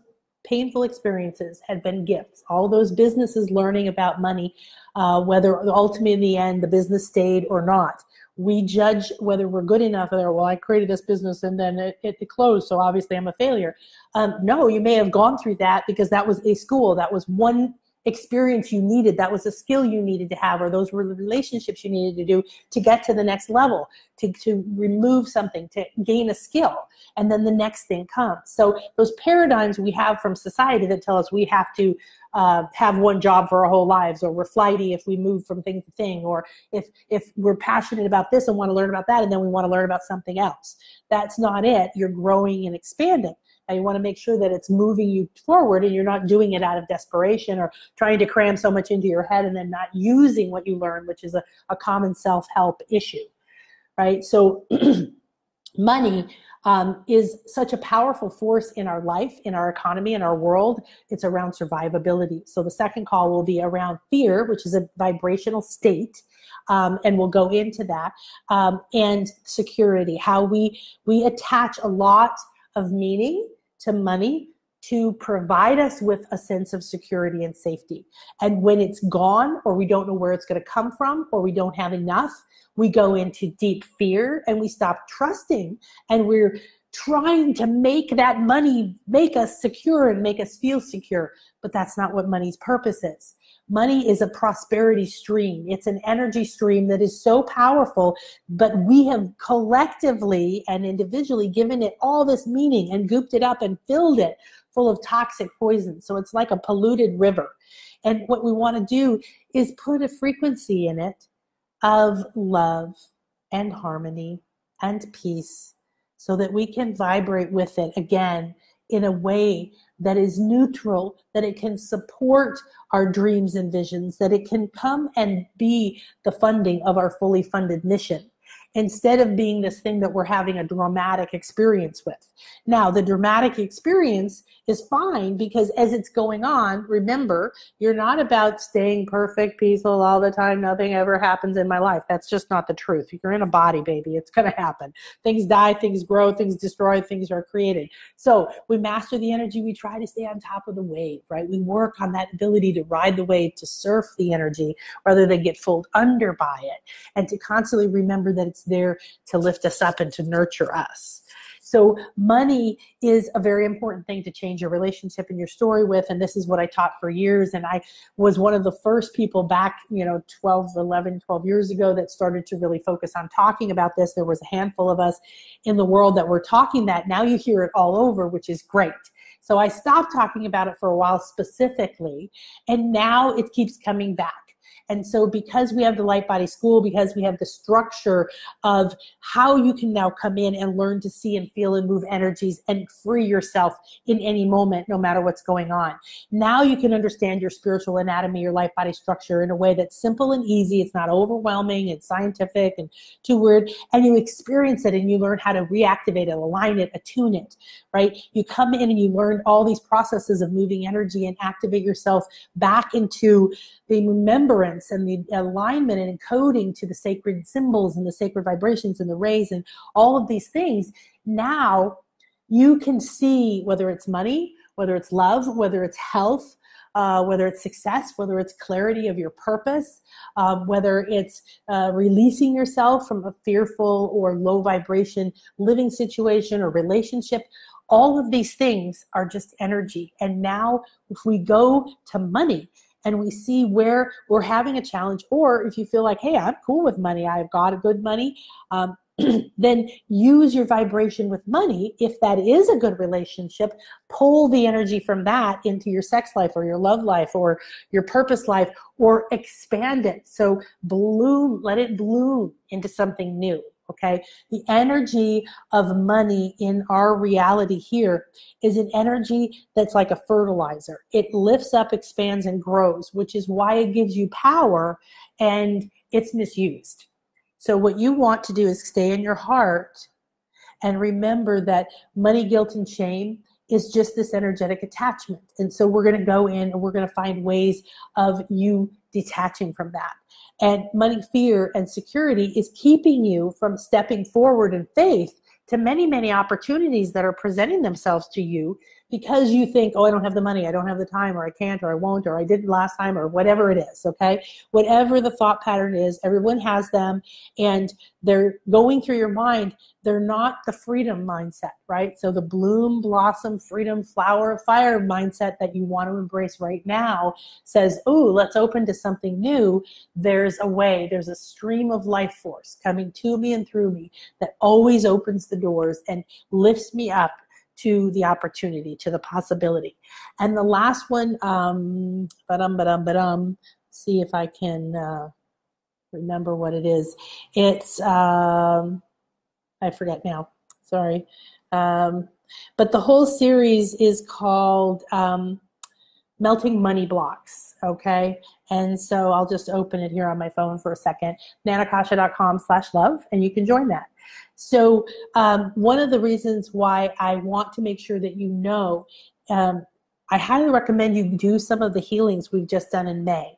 painful experiences had been gifts. All those businesses learning about money, whether ultimately in the end the business stayed or not, We judge whether we're good enough, or, well, I created this business and then it closed, so obviously I'm a failure. No, you may have gone through that because that was a school, that was one experience you needed, that was a skill you needed to have, or those were the relationships you needed to do to get to the next level, to remove something, to gain a skill, and then the next thing comes. So those paradigms we have from society that tell us we have to have one job for our whole lives, or we're flighty if we move from thing to thing, or if we're passionate about this and want to learn about that and then we want to learn about something else. That's not it. You're growing and expanding. Now you want to make sure that it's moving you forward and you're not doing it out of desperation or trying to cram so much into your head and then not using what you learn, which is a common self-help issue, right? So money is such a powerful force in our life, in our economy, in our world. It's around survivability. So the second call will be around fear, which is a vibrational state. And we'll go into that, and security, how we attach a lot of meaning to money to provide us with a sense of security and safety. And when it's gone, or we don't know where it's going to come from, or we don't have enough, we go into deep fear and we stop trusting, and we're trying to make that money make us secure and make us feel secure. But that's not what money's purpose is. Money is a prosperity stream. It's an energy stream that is so powerful, but we have collectively and individually given it all this meaning and gooped it up and filled it full of toxic poison. So it's like a polluted river. And what we want to do is put a frequency in it of love and harmony and peace so that we can vibrate with it again in a way that is neutral, that it can support our dreams and visions, that it can come and be the funding of our fully funded mission, instead of being this thing that we're having a dramatic experience with. Now, the dramatic experience is fine because as it's going on, remember, you're not about staying perfect, peaceful all the time. Nothing ever happens in my life. That's just not the truth. You're in a body, baby. It's going to happen. Things die, things grow, things destroy, things are created. So we master the energy. We try to stay on top of the wave, right? We work on that ability to ride the wave, to surf the energy rather than get pulled under by it, and to constantly remember that it's there to lift us up and to nurture us. So money is a very important thing to change your relationship and your story with. And this is what I taught for years. And I was one of the first people back, 12 years ago that started to really focus on talking about this. There was a handful of us in the world that were talking that. Now you hear it all over, which is great. So I stopped talking about it for a while specifically, and now it keeps coming back. And so because we have the Light Body School, because we have the structure of how you can now come in and learn to see and feel and move energies and free yourself in any moment, no matter what's going on. Now you can understand your spiritual anatomy, your light body structure in a way that's simple and easy. It's not overwhelming. It's scientific and too weird. And you experience it and you learn how to reactivate it, align it, attune it, right? You come in and you learn all these processes of moving energy and activate yourself back into the remembrance and the alignment and encoding to the sacred symbols and the sacred vibrations and the rays and all of these things. Now you can see whether it's money, whether it's love, whether it's health, whether it's success, whether it's clarity of your purpose, whether it's releasing yourself from a fearful or low vibration living situation or relationship. All of these things are just energy. And now if we go to money, and we see where we're having a challenge, or if you feel like, hey, I'm cool with money, I've got a good money, then use your vibration with money. If that is a good relationship, pull the energy from that into your sex life or your love life or your purpose life, or expand it. So bloom, let it bloom into something new. Okay, the energy of money in our reality here is an energy that's like a fertilizer. It lifts up, expands, and grows, which is why it gives you power, and it's misused. So what you want to do is stay in your heart and remember that money, guilt, and shame is just this energetic attachment. And so we're going to go in and we're going to find ways of you detaching from that. And money, fear, and security is keeping you from stepping forward in faith to many, many opportunities that are presenting themselves to you because you think, oh, I don't have the money, I don't have the time, or I can't, or I won't, or I didn't last time, or whatever it is, okay? Whatever the thought pattern is, everyone has them, and they're going through your mind. They're not the freedom mindset, right? So the bloom, blossom, freedom, flower, fire mindset that you want to embrace right now says, oh, let's open to something new. There's a way, there's a stream of life force coming to me and through me that always opens the doors and lifts me up to the opportunity, to the possibility. And the last one, see if I can remember what it is. It's, I forget now, sorry. But the whole series is called Melting Money Blocks, okay? And so I'll just open it here on my phone for a second, nanakasha.com/love, and you can join that. So one of the reasons why I want to make sure that you know, I highly recommend you do some of the healings we've just done in May.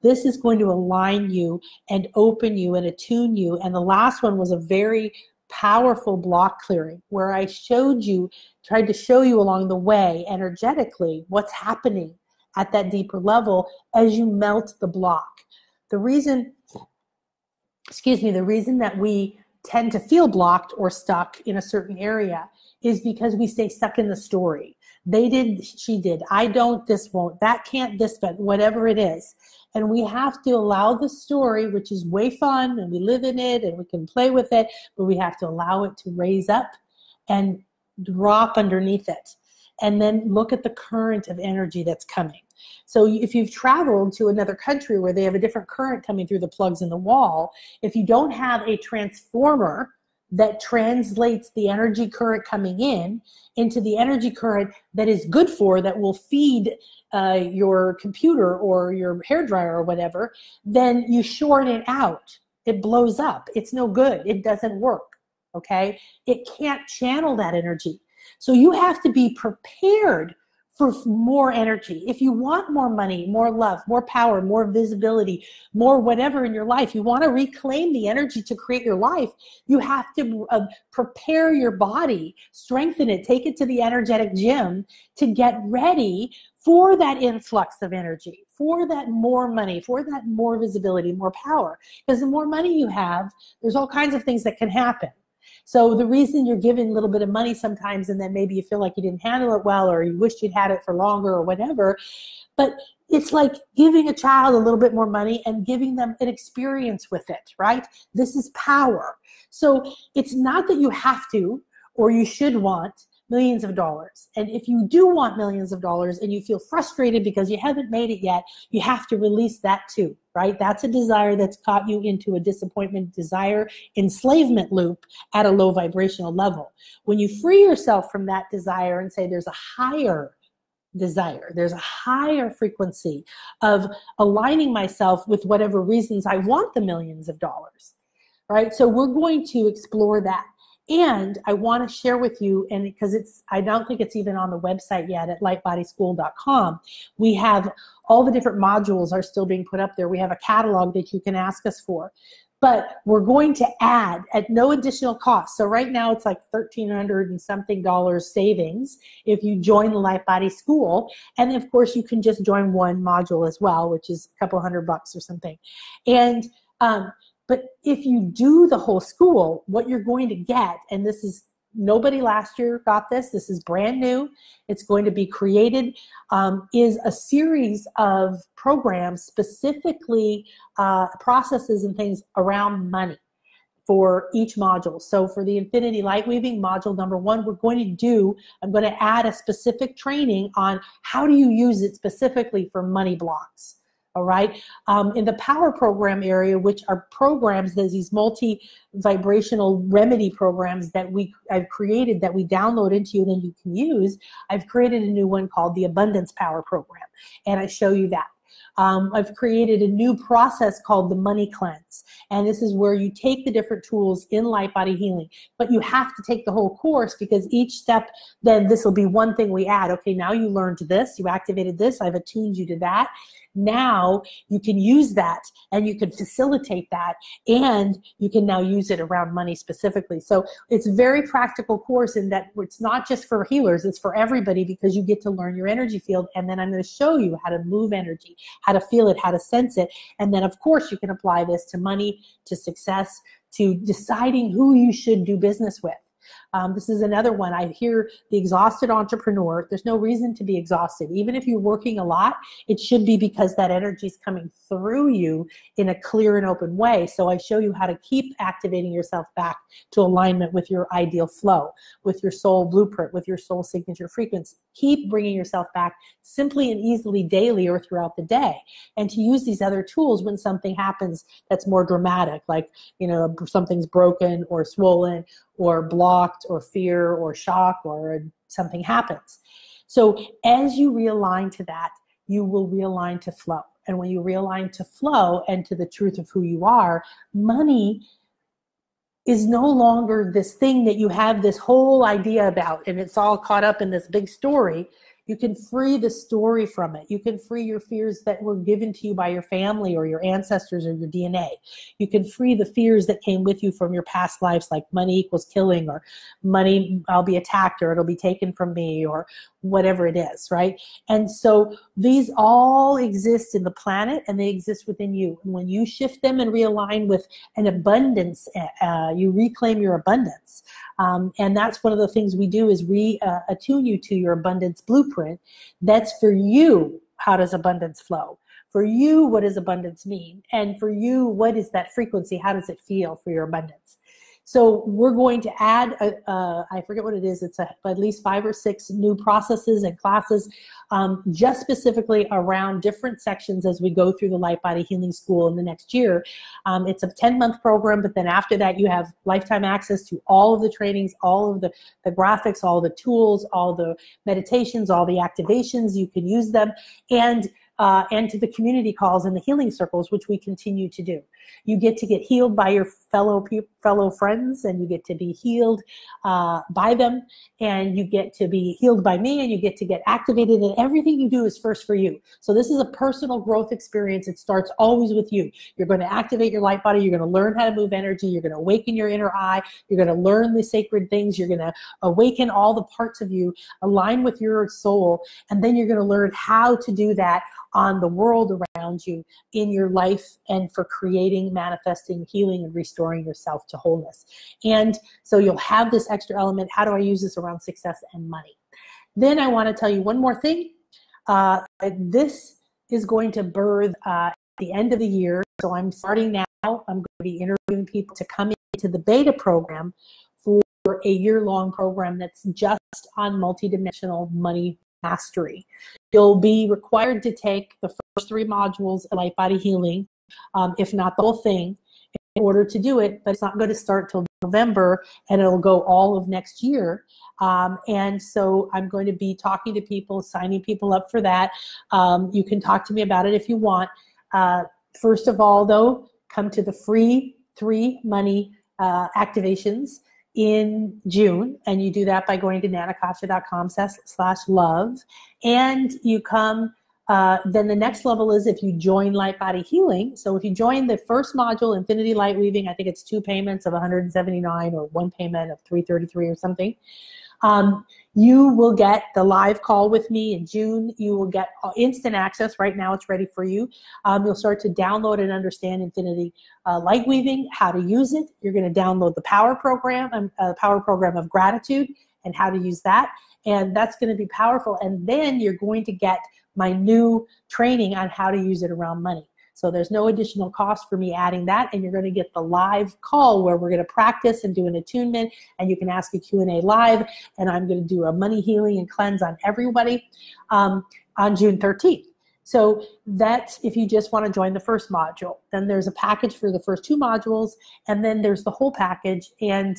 This is going to align you and open you and attune you. And the last one was a very powerful block clearing where I tried to show you along the way energetically what's happening at that deeper level as you melt the block. The reason that we tend to feel blocked or stuck in a certain area is because we stay stuck in the story. They did, she did, I don't, this won't, that can't, this, but whatever it is. And we have to allow the story, which is way fun, and we live in it, and we can play with it, but we have to allow it to raise up and drop underneath it. And then look at the current of energy that's coming. So if you've traveled to another country where they have a different current coming through the plugs in the wall, if you don't have a transformer that translates the energy current coming in into the energy current that is good for, that will feed your computer or your hairdryer or whatever, then you short it out. It blows up. It's no good. It doesn't work, okay? It can't channel that energy. So you have to be prepared for more energy. If you want more money, more love, more power, more visibility, more whatever in your life, you want to reclaim the energy to create your life, you have to prepare your body, strengthen it, take it to the energetic gym to get ready for that influx of energy, for that more money, for that more visibility, more power. Because the more money you have, there's all kinds of things that can happen. So the reason you're giving a little bit of money sometimes and then maybe you feel like you didn't handle it well or you wished you'd had it for longer or whatever, but it's like giving a child a little bit more money and giving them an experience with it, right? This is power. So it's not that you have to or you should want millions of dollars. And if you do want millions of dollars and you feel frustrated because you haven't made it yet, you have to release that too, right? That's a desire that's caught you into a disappointment, desire, enslavement loop at a low vibrational level. When you free yourself from that desire and say there's a higher desire, there's a higher frequency of aligning myself with whatever reasons I want the millions of dollars, right? So we're going to explore that. And I want to share with you, and because I don't think it's even on the website yet at lightbodyschool.com, we have all the different modules are still being put up there. We have a catalog that you can ask us for. But we're going to add at no additional cost. So right now it's like $1,300 and something savings if you join the Light Body School. And of course you can just join one module as well, which is a couple $100 or something. And but if you do the whole school, what you're going to get, and this is, nobody last year got this, this is brand new, it's going to be created, is a series of programs, specifically processes and things around money for each module. So for the Infinity Light Weaving module number 1, I'm going to add a specific training on how do you use it specifically for money blocks. All right. In the power program area, which are programs, there's these multi-vibrational remedy programs that I've created that we download into you and then you can use. I've created a new one called the Abundance Power Program, and I show you that. I've created a new process called the money cleanse. And this is where you take the different tools in light body healing, but you have to take the whole course, because each step, then this will be one thing we add. Okay, now you learned this, you activated this, I've attuned you to that. Now you can use that and you can facilitate that, and you can now use it around money specifically. So it's a very practical course in that it's not just for healers, it's for everybody, because you get to learn your energy field. And then I'm going to show you how to move energy, how to feel it, how to sense it. And then of course you can apply this to money, to success, to deciding who you should do business with. This is another one. I hear the exhausted entrepreneur. There's no reason to be exhausted. Even if you're working a lot, it should be because that energy is coming through you in a clear and open way. So I show you how to keep activating yourself back to alignment with your ideal flow, with your soul blueprint, with your soul signature frequency. Keep bringing yourself back simply and easily daily or throughout the day. And to use these other tools when something happens that's more dramatic, like, something's broken or swollen or blocked or fear or shock or something happens. So as you realign to that, you will realign to flow. And when you realign to flow and to the truth of who you are, money is no longer this thing that you have this whole idea about and it's all caught up in this big story. You can free the story from it. You can free your fears that were given to you by your family or your ancestors or your DNA. You can free the fears that came with you from your past lives, like money equals killing, or money, I'll be attacked, or it'll be taken from me, or whatever it is, right? And so these all exist in the planet and they exist within you. And when you shift them and realign with an abundance, you reclaim your abundance. And that's one of the things we do is attune you to your abundance blueprint. That's for you. How does abundance flow? For you, what does abundance mean? And for you, what is that frequency? How does it feel for your abundance? So we're going to add, I forget what it is, it's at least 5 or 6 new processes and classes just specifically around different sections as we go through the Light Body Healing School in the next year. It's a 10-month program, but then after that you have lifetime access to all of the trainings, all of the graphics, all the tools, all the meditations, all the activations. You can use them, and to the community calls and the healing circles, which we continue to do. You get to get healed by your fellow friends, and you get to be healed by them, and you get to be healed by me, and you get to get activated, and everything you do is first for you. So this is a personal growth experience. It starts always with you. You're going to activate your light body. You're going to learn how to move energy. You're going to awaken your inner eye. You're going to learn the sacred things. You're going to awaken all the parts of you, align with your soul, and then you're going to learn how to do that on the world around you, in your life, and for creating, manifesting, healing, and restoring yourself to wholeness. And so you'll have this extra element. How do I use this around success and money? Then I want to tell you one more thing. This is going to birth at the end of the year. So I'm starting now. I'm going to be interviewing people to come into the beta program for a year-long program that's just on multidimensional money mastery. You'll be required to take the first 3 modules of Light Body Healing, if not the whole thing, in order to do it, but it's not going to start till November, and it'll go all of next year. And so I'm going to be talking to people, signing people up for that. You can talk to me about it if you want. First of all, though, come to the free 3 money activations in June, and you do that by going to nanakasha.com/love, and you come. Then the next level is if you join Light Body Healing. So if you join the first module, Infinity Light Weaving, I think it's 2 payments of $179 or 1 payment of $333 or something. You will get the live call with me in June. You will get instant access. Right now it's ready for you. You'll start to download and understand Infinity Light Weaving, how to use it. You're going to download the Power Program of Gratitude, and how to use that. And that's going to be powerful. And then you're going to get my new training on how to use it around money. So there's no additional cost for me adding that, and you're going to get the live call where we're going to practice and do an attunement, and you can ask a Q&A live, and I'm going to do a money healing and cleanse on everybody on June 13th. So that's if you just want to join the first module. Then there's a package for the first 2 modules, and then there's the whole package, and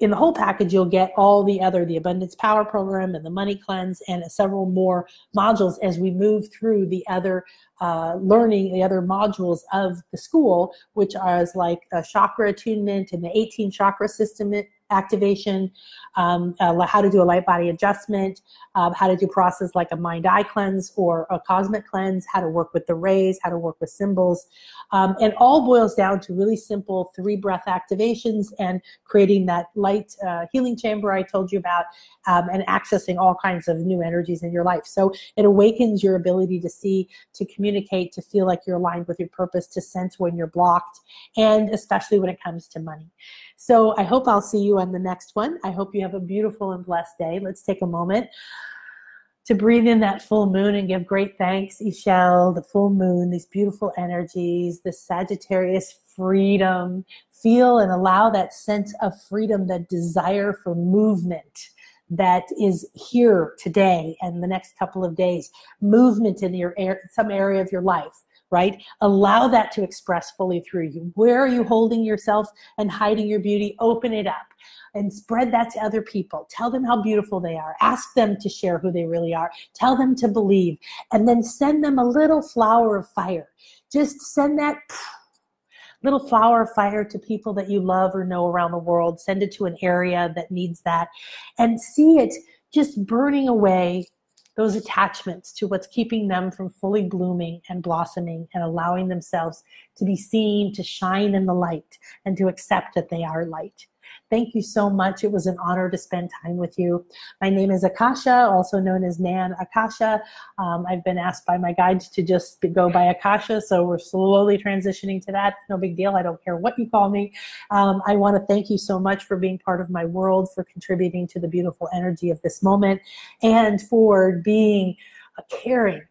in the whole package, you'll get all the Abundance Power Program and the Money Cleanse and several more modules as we move through the other learning, the other modules of the school, which are like chakra attunement and the 18 chakra system activation, how to do a light body adjustment, how to do process like a mind-eye cleanse or a cosmic cleanse, how to work with the rays, how to work with symbols. And all boils down to really simple 3 breath activations and creating that light healing chamber I told you about, and accessing all kinds of new energies in your life. So it awakens your ability to see, to communicate, to feel like you're aligned with your purpose, to sense when you're blocked, and especially when it comes to money. So I hope I'll see you on the next one. I hope you have a beautiful and blessed day. Let's take a moment to breathe in that full moon and give great thanks, Ishel, the full moon, these beautiful energies, the Sagittarius freedom. Feel and allow that sense of freedom, that desire for movement that is here today and the next couple of days. Movement in some area of your life, right? Allow that to express fully through you. Where are you holding yourself and hiding your beauty? Open it up and spread that to other people. Tell them how beautiful they are. Ask them to share who they really are. Tell them to believe. And then send them a little flower of fire. Just send that little flower of fire to people that you love or know around the world. Send it to an area that needs that. And see it just burning away those attachments to what's keeping them from fully blooming and blossoming and allowing themselves to be seen, to shine in the light, and to accept that they are light. Thank you so much. It was an honor to spend time with you. My name is Akasha, also known as Nan Akasha. I've been asked by my guides to just go by Akasha, so we're slowly transitioning to that. No big deal. I don't care what you call me. I want to thank you so much for being part of my world, for contributing to the beautiful energy of this moment, and for being caring.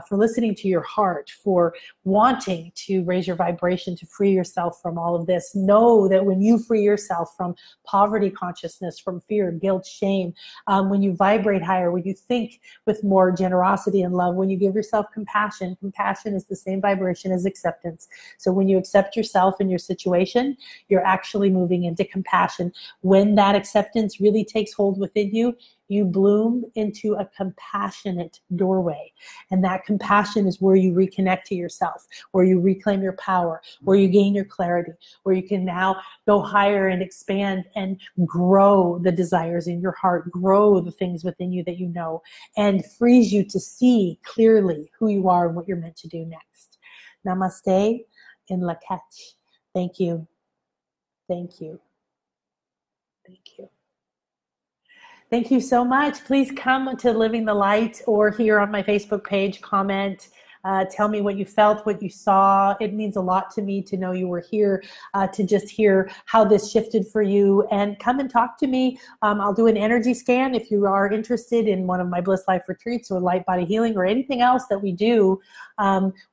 For listening to your heart, for wanting to raise your vibration, to free yourself from all of this. Know that when you free yourself from poverty consciousness, from fear, guilt, shame, when you vibrate higher, when you think with more generosity and love, when you give yourself compassion, compassion is the same vibration as acceptance. So when you accept yourself and your situation, you're actually moving into compassion. When that acceptance really takes hold within you, you bloom into a compassionate doorway. And that compassion is where you reconnect to yourself, where you reclaim your power, where you gain your clarity, where you can now go higher and expand and grow the desires in your heart, grow the things within you that you know, and frees you to see clearly who you are and what you're meant to do next. Namaste in Lakach. Thank you. Thank you. Thank you. Thank you so much. Please come to Living the Light or here on my Facebook page, comment, tell me what you felt, what you saw. It means a lot to me to know you were here, to just hear how this shifted for you. And come and talk to me. I'll do an energy scan if you are interested in one of my Bliss Life retreats or light body healing or anything else that we do.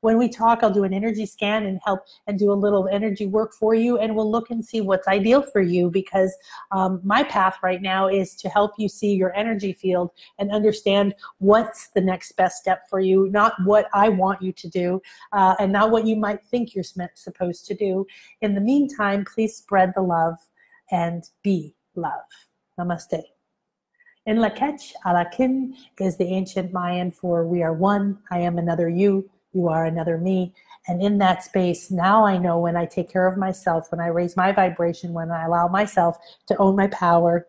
When we talk, I'll do an energy scan and help and do a little energy work for you, and we'll look and see what's ideal for you, because my path right now is to help you see your energy field and understand what's the next best step for you, not what I want you to do, and not what you might think you're supposed to do. In the meantime, please spread the love and be love. Namaste. In Lakach, Alakin is the ancient Mayan for we are one, I am another you, you are another me. And in that space, now I know when I take care of myself, when I raise my vibration, when I allow myself to own my power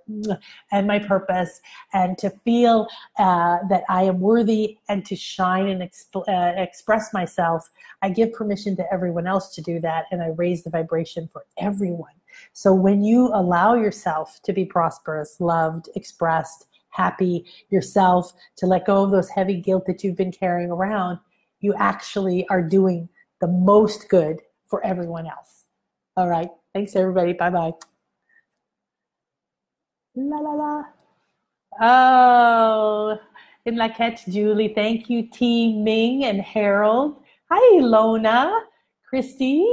and my purpose, and to feel that I am worthy and to shine and express myself, I give permission to everyone else to do that, and I raise the vibration for everyone. So when you allow yourself to be prosperous, loved, expressed, happy, yourself, to let go of those heavy guilt that you've been carrying around, you actually are doing the most good for everyone else. All right. Thanks, everybody. Bye-bye. La, la, la. Oh, in La Catch, Julie. Thank you, T. Ming and Harold. Hi, Lona, Christy,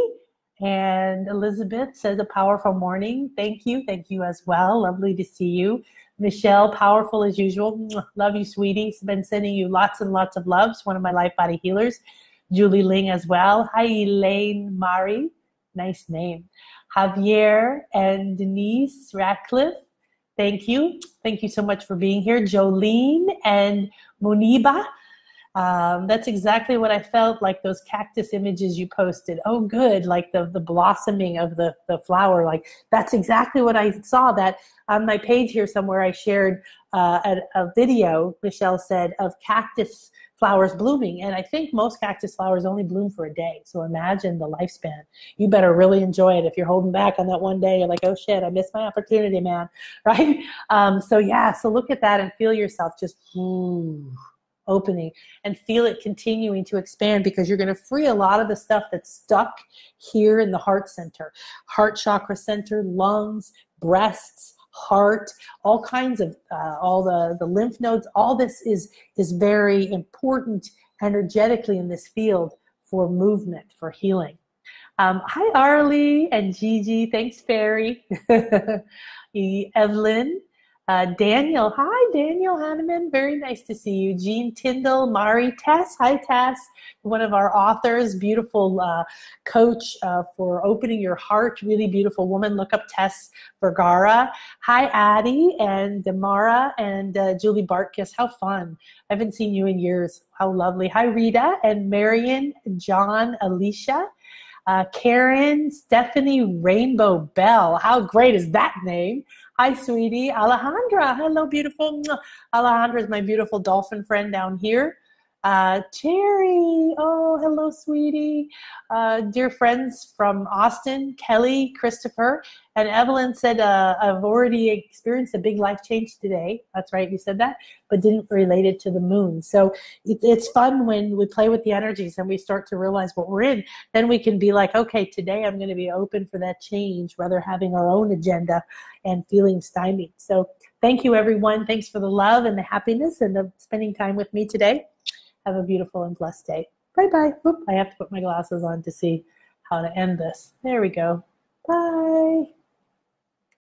and Elizabeth says a powerful morning. Thank you. Thank you as well. Lovely to see you. Michelle, powerful as usual. Love you, sweetie. Been sending you lots and lots of loves. One of my life body healers. Julie Ling as well. Hi, Elaine Mari. Nice name. Javier and Denise Ratcliffe, thank you. Thank you so much for being here. Jolene and Muniba. That's exactly what I felt like those cactus images you posted. Oh, good. Like the blossoming of the flower. Like that's exactly what I saw. That on my page here somewhere I shared a video, Michelle said, of cactus flowers blooming. And I think most cactus flowers only bloom for a day. So imagine the lifespan. You better really enjoy it. If you're holding back on that one day, you're like, oh shit, I missed my opportunity, man. Right? So yeah, so look at that and feel yourself just opening and feel it continuing to expand, because you're going to free a lot of the stuff that's stuck here in the heart center, heart chakra center, lungs, breasts, heart, all kinds of all the lymph nodes. All this is very important energetically in this field for movement, for healing. Hi Arlie and Gigi, thanks Fairy. Evelyn, Daniel, hi Daniel Hanneman, very nice to see you. Jean Tyndall, Mari, Tess, hi Tess, one of our authors, beautiful coach for opening your heart, really beautiful woman. Look up Tess Vergara. Hi Addie and Damara and Julie Bartkiss, how fun. I haven't seen you in years, how lovely. Hi Rita and Marion, John, Alicia. Karen, Stephanie Rainbow Bell. How great is that name? Hi, sweetie. Alejandra. Hello, beautiful. Alejandra is my beautiful dolphin friend down here. Cherry. Oh, hello, sweetie. Dear friends from Austin, Kelly, Christopher, and Evelyn said, I've already experienced a big life change today. That's right, you said that, but didn't relate it to the moon. So it's fun when we play with the energies and we start to realize what we're in. Then we can be like, okay, today I'm going to be open for that change, rather having our own agenda and feeling stymied. So thank you, everyone. Thanks for the love and the happiness and the spending time with me today. Have a beautiful and blessed day. Bye-bye. Oop, I have to put my glasses on to see how to end this. There we go. Bye.